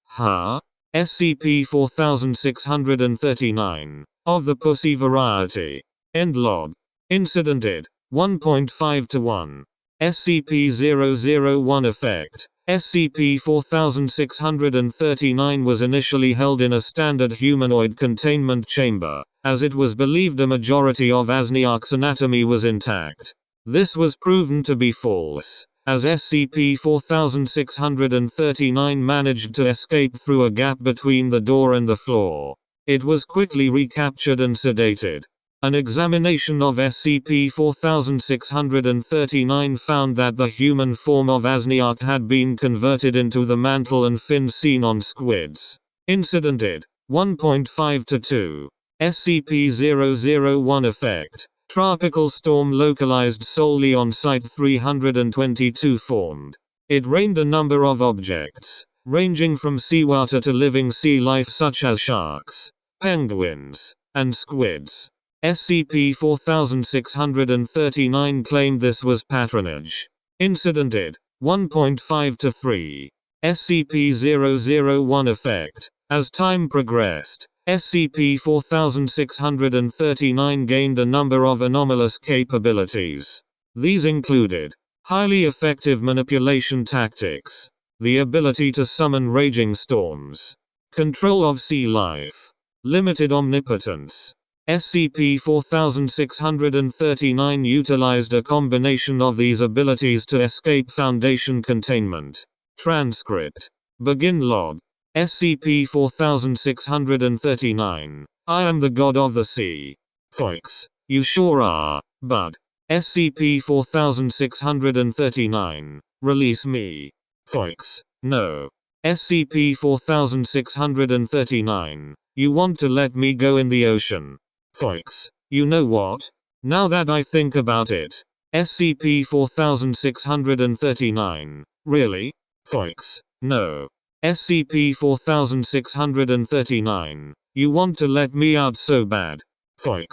Huh? SCP-4639. Of the pussy variety. End log. Incident id. 1.5 to 1. SCP-001 Effect. SCP-4639 was initially held in a standard humanoid containment chamber, as it was believed a majority of Asniak's anatomy was intact. This was proven to be false, as SCP-4639 managed to escape through a gap between the door and the floor. It was quickly recaptured and sedated. An examination of SCP-4639 found that the human form of Asniak had been converted into the mantle and fins seen on squids. Incident id. 1.5 to 2. SCP-001 Effect. Tropical storm localized solely on Site-322 formed. It rained a number of objects, ranging from seawater to living sea life such as sharks, penguins, and squids. SCP-4639 claimed this was patronage. Incident id. 1.5 to 3. SCP-001 Effect. As time progressed, SCP-4639 gained a number of anomalous capabilities. These included highly effective manipulation tactics, the ability to summon raging storms, control of sea life, limited omnipotence. SCP-4639 utilized a combination of these abilities to escape Foundation containment. Transcript. Begin log. SCP-4639. I am the god of the sea. Coix. You sure are, bud. SCP-4639. Release me. Coix. No. SCP-4639. You want to let me go in the ocean. Coix. You know what? Now that I think about it. SCP-4639. Really? Coix. No. SCP-4639. You want to let me out so bad. Coix.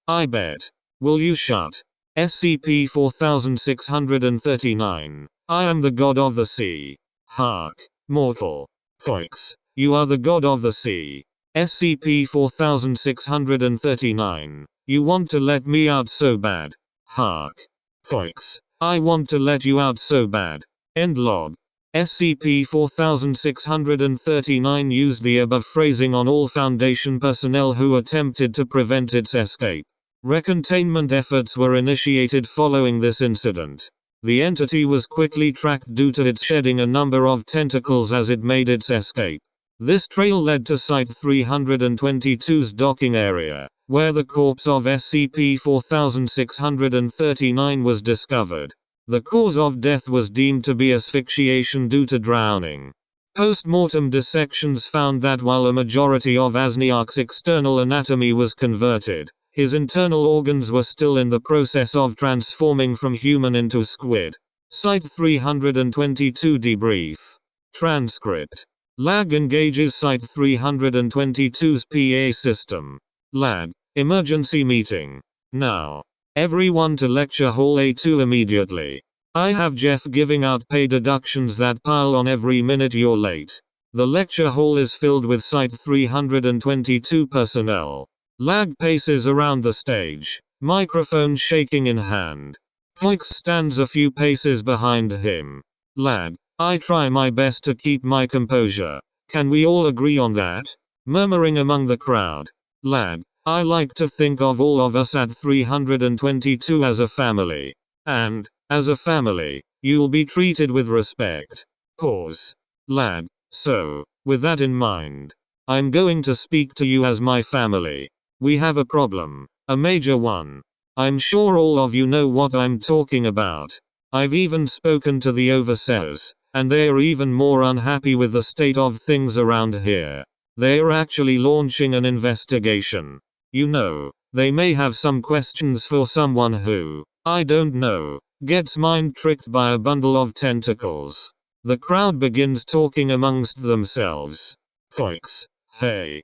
I bet. Will you shut? SCP-4639. I am the god of the sea. Hark. Mortal. Coix. You are the god of the sea. SCP-4639. You want to let me out so bad. Hark. Coix. I want to let you out so bad. End log. SCP-4639 used the above phrasing on all Foundation personnel who attempted to prevent its escape. Recontainment efforts were initiated following this incident. The entity was quickly tracked due to its shedding a number of tentacles as it made its escape. This trail led to Site-322's docking area, where the corpse of SCP-4639 was discovered. The cause of death was deemed to be asphyxiation due to drowning. Post-mortem dissections found that while a majority of Asniak's external anatomy was converted, his internal organs were still in the process of transforming from human into squid. Site-322 debrief. Transcript. LAG engages Site-322's PA system. LAG. Emergency meeting. Now. Everyone to Lecture Hall A2 immediately. I have Jeff giving out pay deductions that pile on every minute you're late. The lecture hall is filled with Site-322 personnel. LAG paces around the stage, microphone shaking in hand. Coix stands a few paces behind him. LAG. I try my best to keep my composure. Can we all agree on that? Murmuring among the crowd. LAG. I like to think of all of us at 322 as a family. And, as a family, you'll be treated with respect. Pause. LAG. So, with that in mind, I'm going to speak to you as my family. We have a problem. A major one. I'm sure all of you know what I'm talking about. I've even spoken to the overseers, and they are even more unhappy with the state of things around here. They are actually launching an investigation. You know, they may have some questions for someone who I don't know. Gets mind tricked by a bundle of tentacles. The crowd begins talking amongst themselves. Koix. Hey,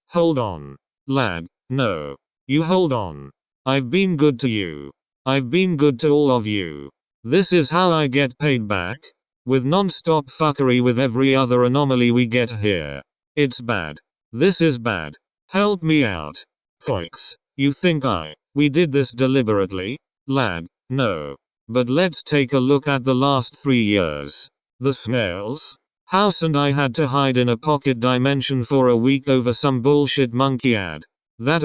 hold on. Lad, no. You hold on. I've been good to you. I've been good to all of you. This is how I get paid back? With non-stop fuckery with every other anomaly we get here. It's bad. This is bad. Help me out. Koix. You think we did this deliberately? Lad, no. But let's take a look at the last 3 years. The smells? House and I had to hide in a pocket dimension for a week over some bullshit monkey ad. That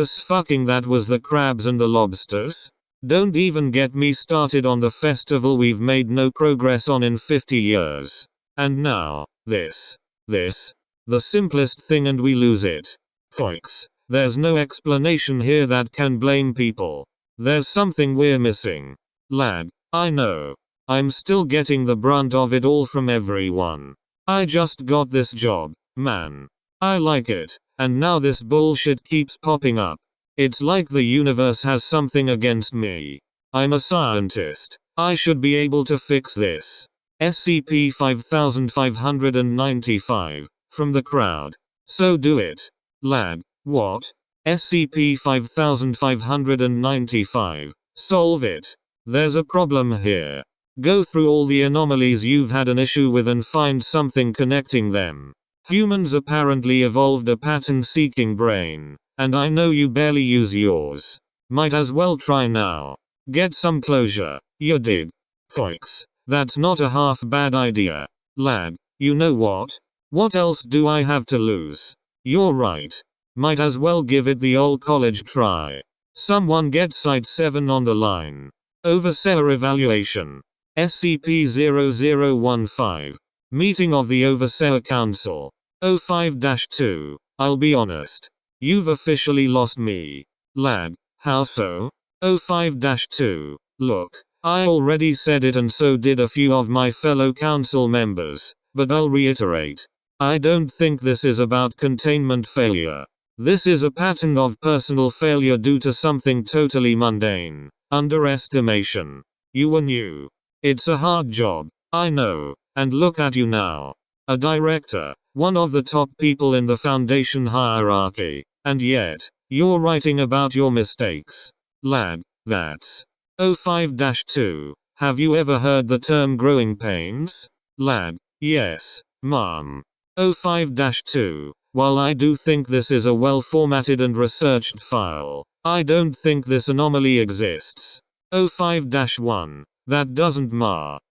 was the crabs and the lobsters? Don't even get me started on the festival we've made no progress on in 50 years. And now, this. The simplest thing and we lose it. Koix. There's no explanation here that can blame people. There's something we're missing. Lad, I know. I'm still getting the brunt of it all from everyone. I just got this job, man. I like it, and now this bullshit keeps popping up. It's like the universe has something against me. I'm a scientist. I should be able to fix this. SCP-5595, from the crowd. So do it. Lad, what? SCP-5595. Solve it. There's a problem here. Go through all the anomalies you've had an issue with and find something connecting them. Humans apparently evolved a pattern-seeking brain, and I know you barely use yours. Might as well try now. Get some closure. You dig? Koix. That's not a half bad idea. Lad, you know what? What else do I have to lose? You're right. Might as well give it the old college try. Someone get Site 7 on the line. Overseer Evaluation. SCP-0015. Meeting of the Overseer Council. 05-2. I'll be honest. You've officially lost me. Lad, how so? 05-2. Look, I already said it and so did a few of my fellow council members, but I'll reiterate. I don't think this is about containment failure. This is a pattern of personal failure due to something totally mundane. Underestimation. You were new. It's a hard job, I know, and look at you now. A director, one of the top people in the Foundation hierarchy, and yet, you're writing about your mistakes. Lad, that's 05-2. Have you ever heard the term growing pains? Lad, yes, ma'am. 05-2. While I do think this is a well-formatted and researched file, I don't think this anomaly exists. 05-1. That doesn't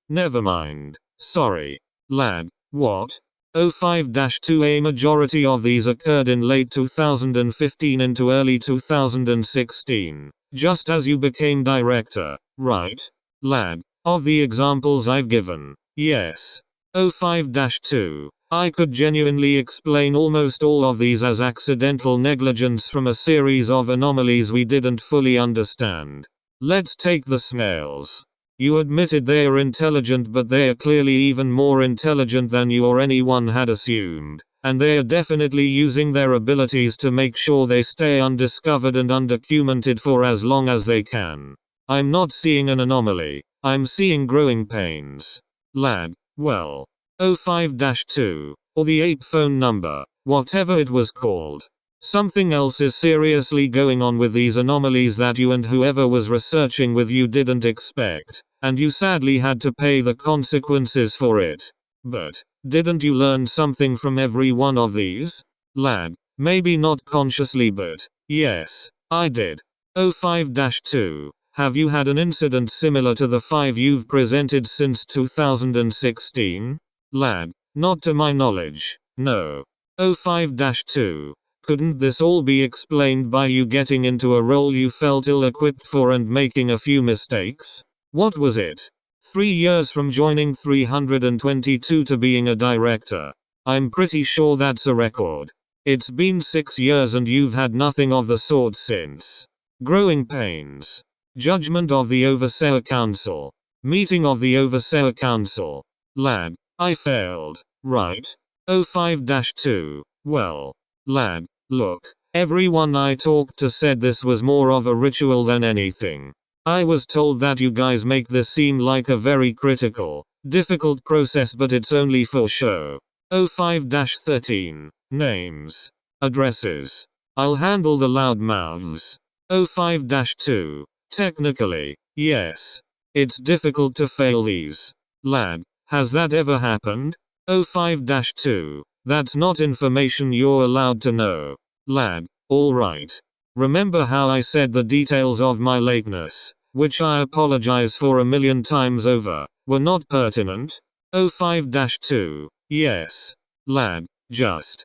never mind. Sorry. Lad, what? 05-2. A majority of these occurred in late 2015 into early 2016, just as you became director, right? Lad, of the examples I've given, yes. 05-2. I could genuinely explain almost all of these as accidental negligence from a series of anomalies we didn't fully understand. Let's take the snails. You admitted they are intelligent, but they are clearly even more intelligent than you or anyone had assumed, and they are definitely using their abilities to make sure they stay undiscovered and undocumented for as long as they can. I'm not seeing an anomaly. I'm seeing growing pains. Lad, well. 05-2, or the ape phone number, whatever it was called. Something else is seriously going on with these anomalies that you and whoever was researching with you didn't expect, and you sadly had to pay the consequences for it. But, didn't you learn something from every one of these? Lad, maybe not consciously, but, yes, I did. 05-2. Have you had an incident similar to the 5 you've presented since 2016? Lad, not to my knowledge, no. 05-2. Couldn't this all be explained by you getting into a role you felt ill-equipped for and making a few mistakes? What was it? 3 years from joining 322 to being a director. I'm pretty sure that's a record. It's been 6 years and you've had nothing of the sort since. Growing pains. Judgment of the Overseer Council. Meeting of the Overseer Council. Lad, I failed, right? 05-2. Well, lad, look, everyone I talked to said this was more of a ritual than anything. I was told that you guys make this seem like a very critical, difficult process, but it's only for show. 05-13. Names. Addresses. I'll handle the loudmouths. 05-2. Technically, yes. It's difficult to fail these. Lag. Has that ever happened? 05-2. That's not information you're allowed to know. Lag. Alright. Remember how I said the details of my lateness, which I apologize for a million times over, were not pertinent? 05-2. Yes. Lag. Just.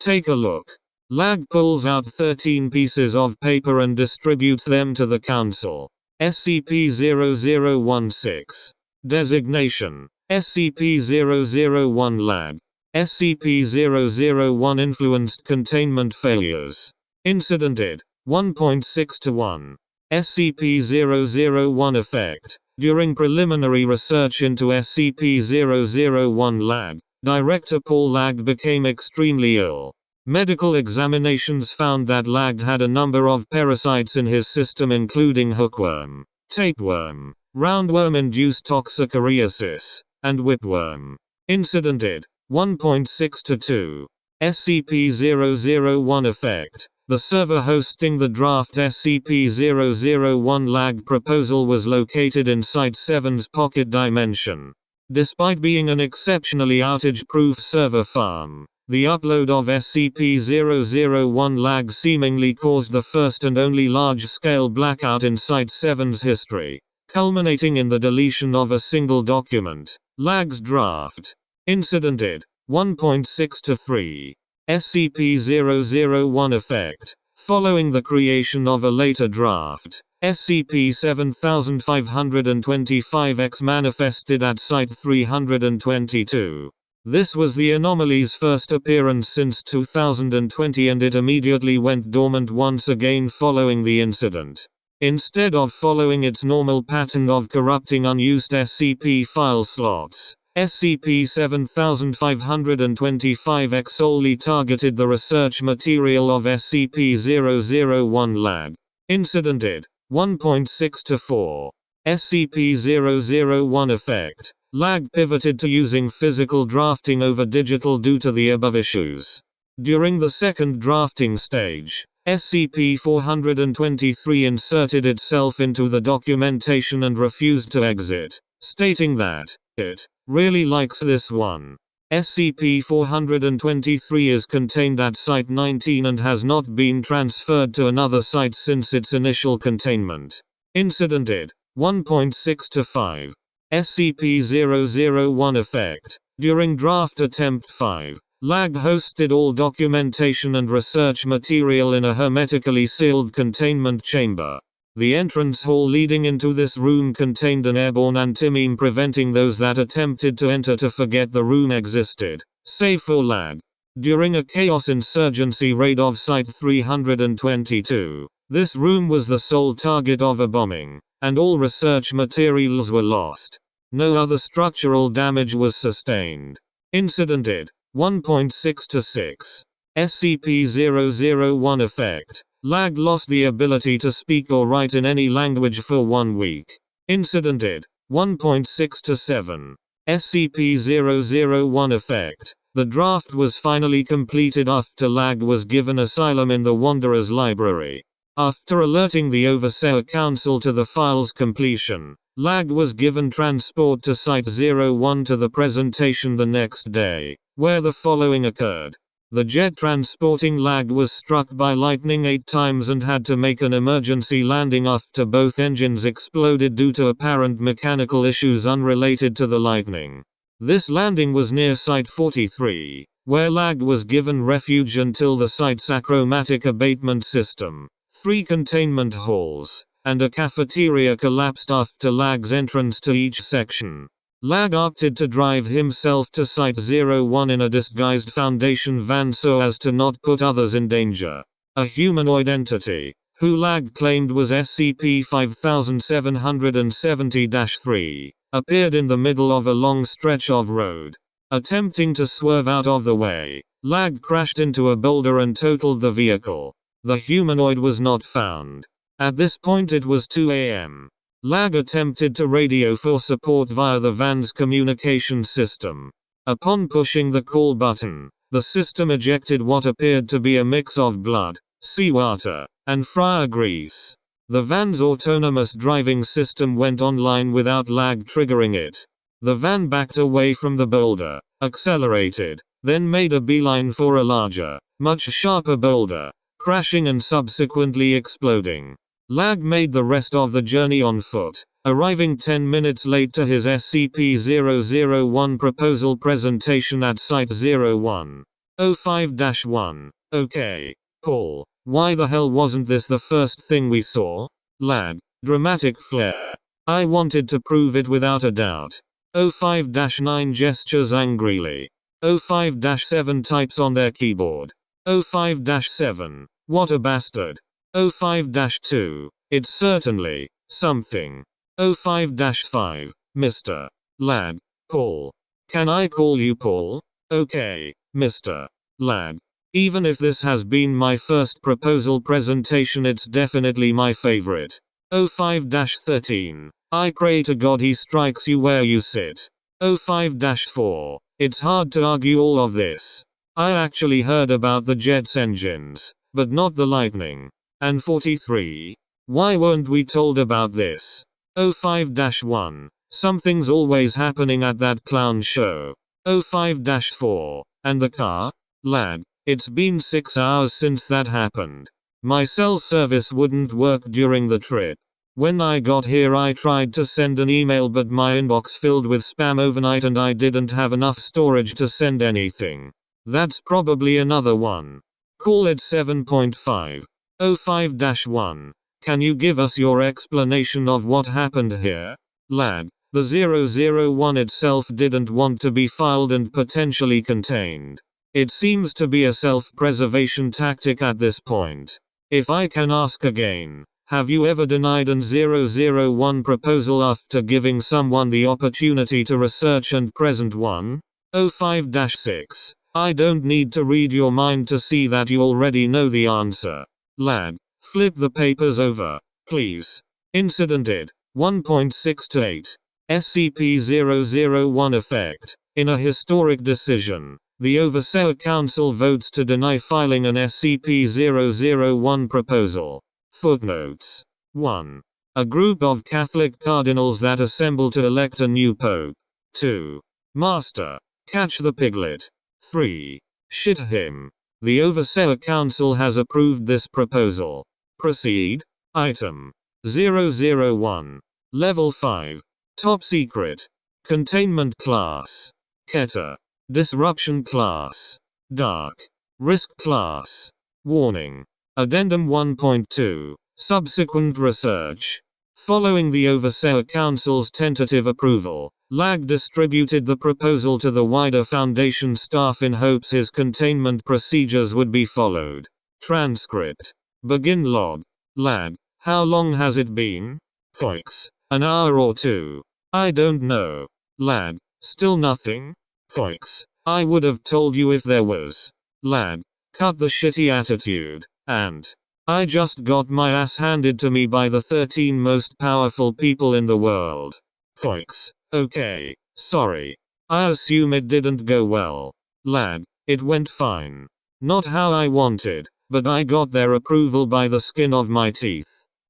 Take a look. Lag pulls out 13 pieces of paper and distributes them to the council. SCP-0016. Designation. SCP-001 Lag. SCP-001 Influenced Containment Failures. Incident ID. 1.6-1. SCP-001 Effect. During preliminary research into SCP-001 Lag, Director Paul Lag became extremely ill. Medical examinations found that Lag had a number of parasites in his system, including hookworm, tapeworm, roundworm-induced toxocariasis, and whipworm. Incident ID. 1.6-2. SCP-001 Effect. The server hosting the draft SCP-001 Lag proposal was located in Site-7's Pocket Dimension. Despite being an exceptionally outage-proof server farm, the upload of SCP-001 Lag seemingly caused the first and only large-scale blackout in Site-7's history, culminating in the deletion of a single document, Lag's draft. Incident ID. 1.6-3. SCP-001 Effect. Following the creation of a later draft, SCP-7525-X manifested at Site-322. This was the anomaly's first appearance since 2020, and it immediately went dormant once again following the incident. Instead of following its normal pattern of corrupting unused SCP file slots, SCP-7525-X solely targeted the research material of SCP-001 Lag. Incident ID. 1.6-4. SCP-001 Effect. Lag pivoted to using physical drafting over digital due to the above issues. During the second drafting stage, SCP-423 inserted itself into the documentation and refused to exit, stating that it really likes this one. SCP-423 is contained at Site-19 and has not been transferred to another site since its initial containment. Incident ID. 1.6-5. SCP-001 Effect. During Draft Attempt 5, Lag hosted all documentation and research material in a hermetically sealed containment chamber. The entrance hall leading into this room contained an airborne antimeme, preventing those that attempted to enter to forget the room existed, save for Lag. During a Chaos Insurgency raid of Site-322, this room was the sole target of a bombing, and all research materials were lost. No other structural damage was sustained. Incident ID. 1.6-6. SCP-001 Effect. Lag lost the ability to speak or write in any language for 1 week. Incident ID. 1.6-7. SCP-001 Effect. The draft was finally completed after Lag was given asylum in the Wanderer's Library. After alerting the Overseer Council to the file's completion, Lag was given transport to Site-01 to the presentation the next day, where the following occurred. The jet transporting Lag was struck by lightning 8 times and had to make an emergency landing after both engines exploded due to apparent mechanical issues unrelated to the lightning. This landing was near Site-43, where Lag was given refuge until the site's achromatic abatement system, 3 containment halls, and a cafeteria collapsed after Lag's entrance to each section. Lag opted to drive himself to Site-01 in a disguised Foundation van so as to not put others in danger. A humanoid entity, who Lag claimed was SCP-5770-3, appeared in the middle of a long stretch of road. Attempting to swerve out of the way, Lag crashed into a boulder and totaled the vehicle. The humanoid was not found. At this point it was 2 a.m. Lag attempted to radio for support via the van's communication system. Upon pushing the call button, the system ejected what appeared to be a mix of blood, seawater, and fryer grease. The van's autonomous driving system went online without Lag triggering it. The van backed away from the boulder, accelerated, then made a beeline for a larger, much sharper boulder, crashing and subsequently exploding. Lag made the rest of the journey on foot, arriving 10 minutes late to his SCP-001 proposal presentation at Site-01-05-1. Okay, Paul, why the hell wasn't this the first thing we saw? Lag, dramatic flair. I wanted to prove it without a doubt. 05-9 gestures angrily. 05-7 types on their keyboard. 05-7, what a bastard. 05-2, it's certainly something. 05-5, Mr. Lag, Paul. Can I call you Paul? Okay, Mr. Lag. Even if this has been my first proposal presentation, it's definitely my favorite. 05-13, I pray to God he strikes you where you sit. 05-4, it's hard to argue all of this. I actually heard about the jet's engines, but not the lightning. And 43. Why weren't we told about this? 05-1. Something's always happening at that clown show. 05-4. And the car? Lag. It's been 6 hours since that happened. My cell service wouldn't work during the trip. When I got here I tried to send an email but my inbox filled with spam overnight and I didn't have enough storage to send anything. That's probably another one. Call it 7.5. 05-1. Can you give us your explanation of what happened here? Lag. The 001 itself didn't want to be filed and potentially contained. It seems to be a self-preservation tactic at this point. If I can ask again, have you ever denied an 001 proposal after giving someone the opportunity to research and present one? 05-6. I don't need to read your mind to see that you already know the answer. Lag. Flip the papers over, please. Incidented. 1.6-8. SCP-001 effect. In a historic decision, the Overseer Council votes to deny filing an SCP-001 proposal. Footnotes. 1. A group of Catholic cardinals that assemble to elect a new pope. 2. Master. Catch the piglet. 3. Shit him. The Overseer Council has approved this proposal. Proceed. Item 001. Level 5. Top Secret. Containment Class. Keter. Disruption Class. Dark. Risk Class. Warning. Addendum 1.2. Subsequent research. Following the Overseer Council's tentative approval, Lag distributed the proposal to the wider Foundation staff in hopes his containment procedures would be followed. Transcript. Begin log. Lag. How long has it been? Coix. An hour or two. I don't know. Lag. Still nothing? Coix. I would have told you if there was. Lag. Cut the shitty attitude. And I just got my ass handed to me by the 13 most powerful people in the world. Coix. Okay, sorry. I assume it didn't go well. Lag. It went fine. Not how I wanted, but I got their approval by the skin of my teeth.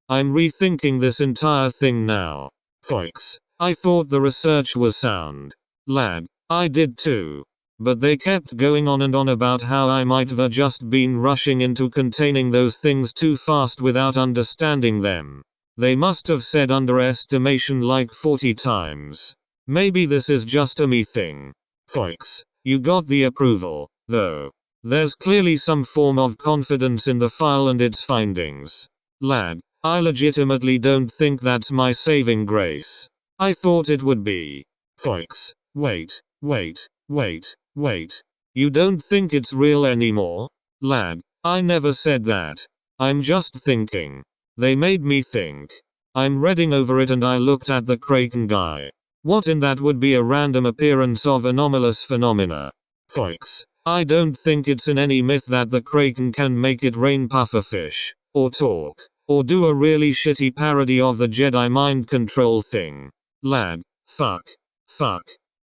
I'm rethinking this entire thing now. Coix. I thought the research was sound. Lag. I did too. But they kept going on and on about how I might have just been rushing into containing those things too fast without understanding them. They must have said underestimation like 40 times. Maybe this is just a me thing. Coix. You got the approval, though. There's clearly some form of confidence in the file and its findings. Lag. I legitimately don't think that's my saving grace. I thought it would be. Coix. Wait. You don't think it's real anymore? Lag. I never said that. I'm just thinking. They made me think. I'm reading over it and I looked at the Kraken guy. What in that would be a random appearance of anomalous phenomena? Coix. I don't think it's in any myth that the Kraken can make it rain pufferfish, or talk, Or do a really shitty parody of the Jedi mind control thing. Lad. Fuck.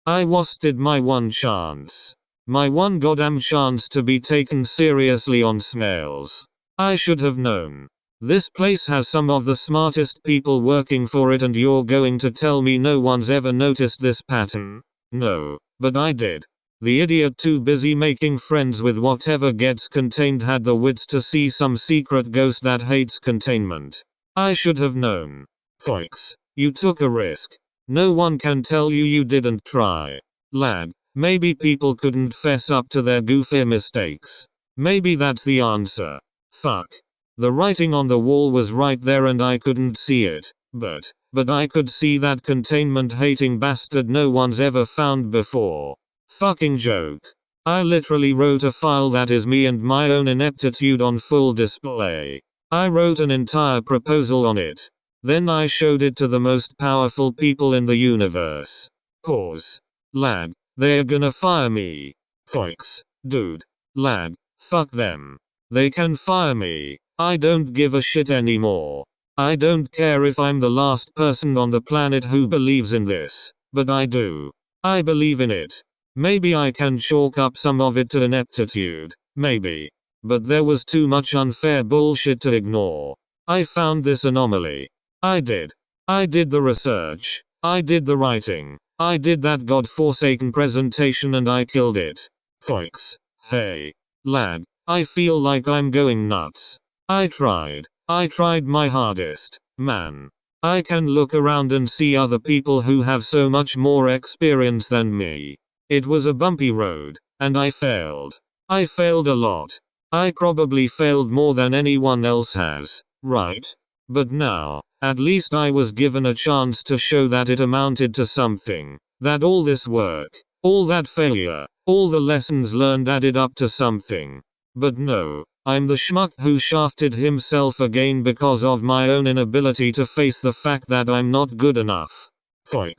I wasted my one chance. My one goddamn chance to be taken seriously on Snails. I should have known. This place has some of the smartest people working for it, and you're going to tell me no one's ever noticed this pattern? No, but I did. The idiot too busy making friends with whatever gets contained had the wits to see some secret ghost that hates containment. I should have known. Coix. You took a risk. No one can tell you didn't try. Lad, maybe people couldn't fess up to their goofy mistakes. Maybe that's the answer. Fuck. The writing on the wall was right there and I couldn't see it. But I could see that containment hating bastard no one's ever found before. Fucking joke. I literally wrote a file that is me and my own ineptitude on full display. I wrote an entire proposal on it. Then I showed it to the most powerful people in the universe. Pause. Lad, they're gonna fire me. Coix. Dude. Lad, fuck them. They can fire me. I don't give a shit anymore. I don't care if I'm the last person on the planet who believes in this, but I do. I believe in it. Maybe I can chalk up some of it to ineptitude. Maybe. But there was too much unfair bullshit to ignore. I found this anomaly. I did the research. I did the writing. I did that godforsaken presentation and I killed it. Coix. Hey. Lad, I feel like I'm going nuts. I tried my hardest. Man. I can look around and see other people who have so much more experience than me. It was a bumpy road, and I failed. I failed a lot. I probably failed more than anyone else has, right? But now, at least I was given a chance to show that it amounted to something. That all this work, all that failure, all the lessons learned added up to something. But no, I'm the schmuck who shafted himself again because of my own inability to face the fact that I'm not good enough. Coix.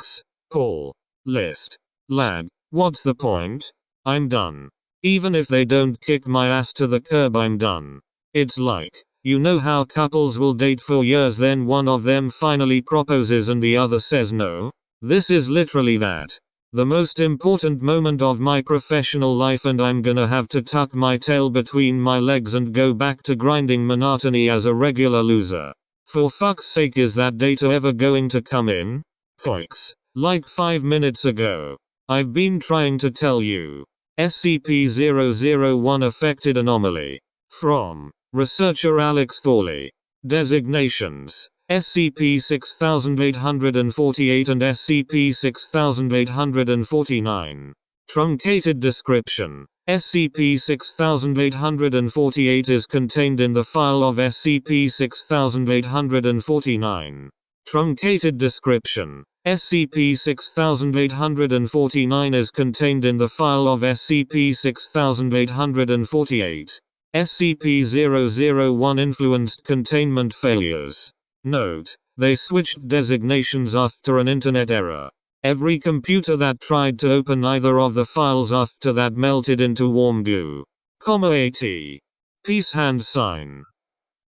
Paul. List. Lad, what's the point? I'm done. Even if they don't kick my ass to the curb, I'm done. It's like, you know how couples will date for years, then one of them finally proposes and the other says no? This is literally that. The most important moment of my professional life, and I'm gonna have to tuck my tail between my legs and go back to grinding monotony as a regular loser. For fuck's sake, is that data ever going to come in? Coix. Like 5 minutes ago. I've been trying to tell you. SCP-001 Affected Anomaly. From researcher Alex Thorley. Designations: SCP-6848 and SCP-6849. Truncated description: SCP-6848 is contained in the file of SCP-6849. Truncated description: SCP-6849 is contained in the file of SCP-6848. SCP-001 influenced containment failures. Note: they switched designations after an internet error. Every computer that tried to open either of the files after that melted into warm goo. AT. Peace hand sign.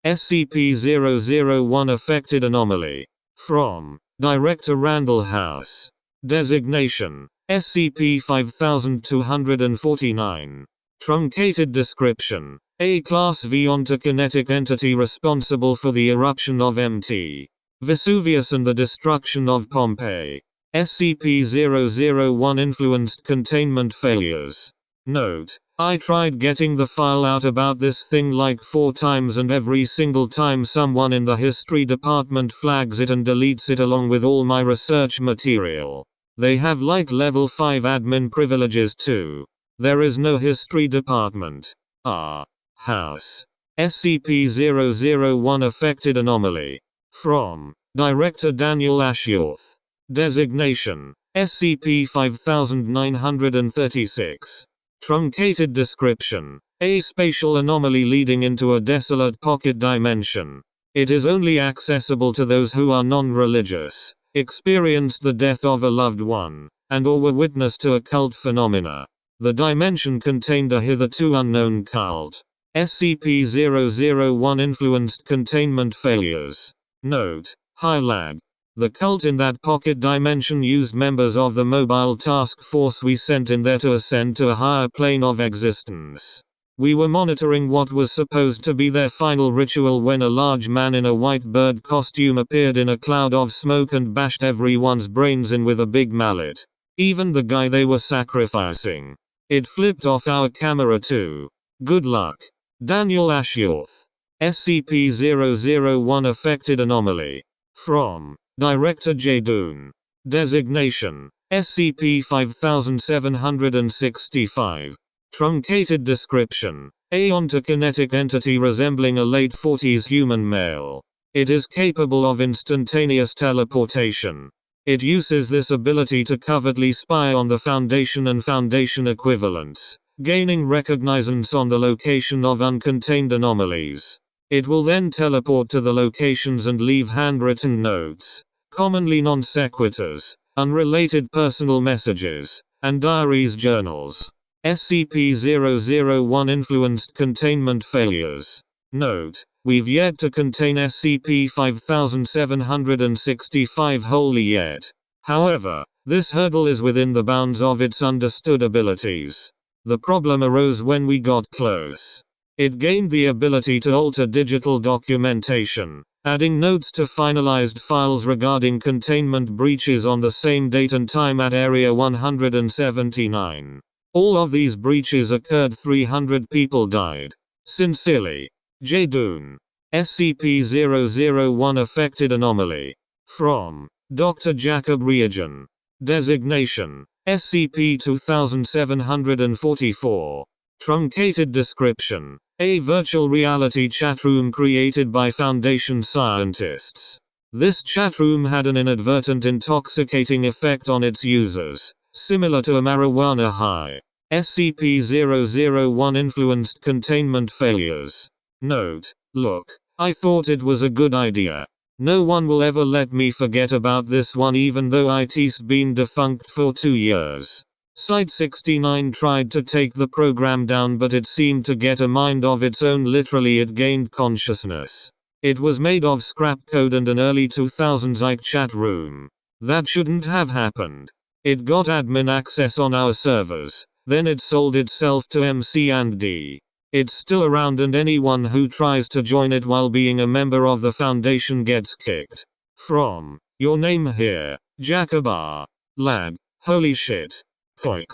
SCP-001 Affected Anomaly. From Director Randall House. Designation: SCP-5249. Truncated description: A Class V ontokinetic entity responsible for the eruption of Mt. Vesuvius and the destruction of Pompeii. SCP-001 influenced containment failures. Note: I tried getting the file out about this thing like 4 times, and every single time someone in the history department flags it and deletes it along with all my research material. They have like level 5 admin privileges too. There is no history department. House. SCP-001 Affected Anomaly. From Director Daniel Ashworth. Designation: SCP-5936. Truncated description: A spatial anomaly leading into a desolate pocket dimension. It is only accessible to those who are non-religious, experienced the death of a loved one, and/or were witness to occult phenomena. The dimension contained a hitherto unknown cult. SCP-001 influenced containment failures. Note: high lag. The cult in that pocket dimension used members of the mobile task force we sent in there to ascend to a higher plane of existence. We were monitoring what was supposed to be their final ritual when a large man in a white bird costume appeared in a cloud of smoke and bashed everyone's brains in with a big mallet. Even the guy they were sacrificing. It flipped off our camera too. Good luck. Daniel Ashworth. SCP-001 Affected Anomaly. From Director J. Doon. Designation: SCP-5765. Truncated description: a ontokinetic entity resembling a late 40s human male. It is capable of instantaneous teleportation. It uses this ability to covertly spy on the Foundation and Foundation equivalents, gaining recognizance on the location of uncontained anomalies. It will then teleport to the locations and leave handwritten notes, commonly non sequiturs, unrelated personal messages, and diaries journals. SCP-001 influenced containment failures. Note: we've yet to contain SCP-5765 wholly yet. However, this hurdle is within the bounds of its understood abilities. The problem arose when we got close. It gained the ability to alter digital documentation, adding notes to finalized files regarding containment breaches on the same date and time at Area 179. All of these breaches occurred. 300 people died. Sincerely, J. Doon. SCP-001 Affected Anomaly. From Dr. Jacob Reagan. Designation: SCP-2744. Truncated description: a virtual reality chatroom created by Foundation scientists. This chatroom had an inadvertent intoxicating effect on its users, similar to a marijuana high. SCP-001 influenced containment failures. Note: look, I thought it was a good idea. No one will ever let me forget about this one, even though it's been defunct for 2 years. Site-69 tried to take the program down, but it seemed to get a mind of its own. Literally, it gained consciousness. It was made of scrap code and an early 2000s Ike chat room. That shouldn't have happened. It got admin access on our servers, then it sold itself to MC&D. It's still around, and anyone who tries to join it while being a member of the Foundation gets kicked. From Your Name Here, Jacob R. Lag. Holy shit. Coix.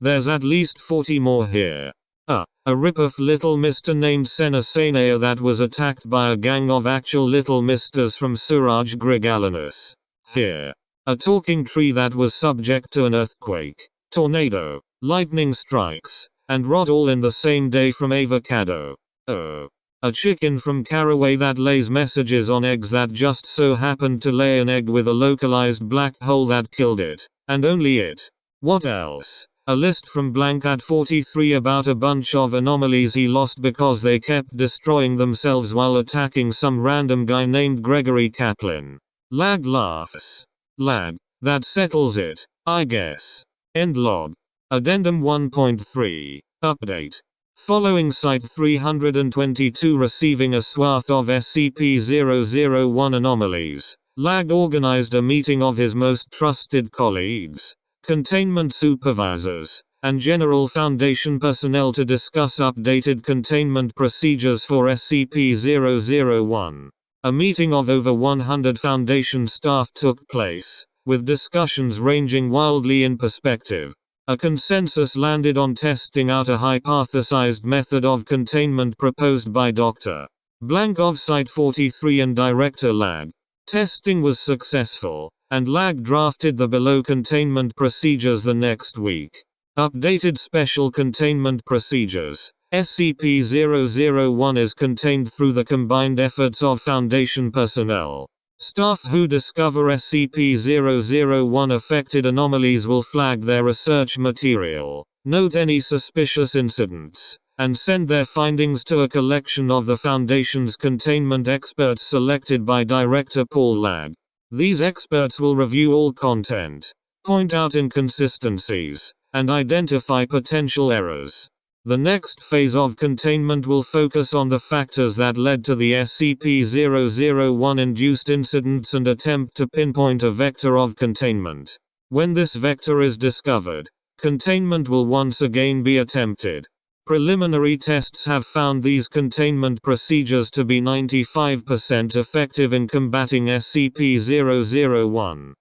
There's at least 40 more here. A rip-off Little Mister named Sena Sanaya that was attacked by a gang of actual Little Misters from Suraj Grigalinus. Here. A talking tree that was subject to an earthquake, tornado, lightning strikes, and rot all in the same day from avocado. A chicken from Caraway that lays messages on eggs that just so happened to lay an egg with a localized black hole that killed it, and only it. What else? A list from Blank at 43 about a bunch of anomalies he lost because they kept destroying themselves while attacking some random guy named Gregory Kaplan. Lag laughs. Lag. That settles it, I guess. End log. Addendum 1.3. Update. Following Site 322 receiving a swath of SCP-001 anomalies, Lag organized a meeting of his most trusted colleagues, containment supervisors, and general Foundation personnel to discuss updated containment procedures for SCP-001. A meeting of over 100 Foundation staff took place, with discussions ranging wildly in perspective. A consensus landed on testing out a hypothesized method of containment proposed by Dr. Blank of Site 43 and Director Lag. Testing was successful, and Lag drafted the below containment procedures the next week. Updated Special Containment Procedures. SCP-001 is contained through the combined efforts of Foundation personnel. Staff who discover SCP-001 affected anomalies will flag their research material, note any suspicious incidents, and send their findings to a collection of the Foundation's containment experts selected by Director Paul Lag. These experts will review all content, point out inconsistencies, and identify potential errors. The next phase of containment will focus on the factors that led to the SCP-001 induced incidents and attempt to pinpoint a vector of containment. When this vector is discovered, containment will once again be attempted. Preliminary tests have found these containment procedures to be 95% effective in combating SCP-001.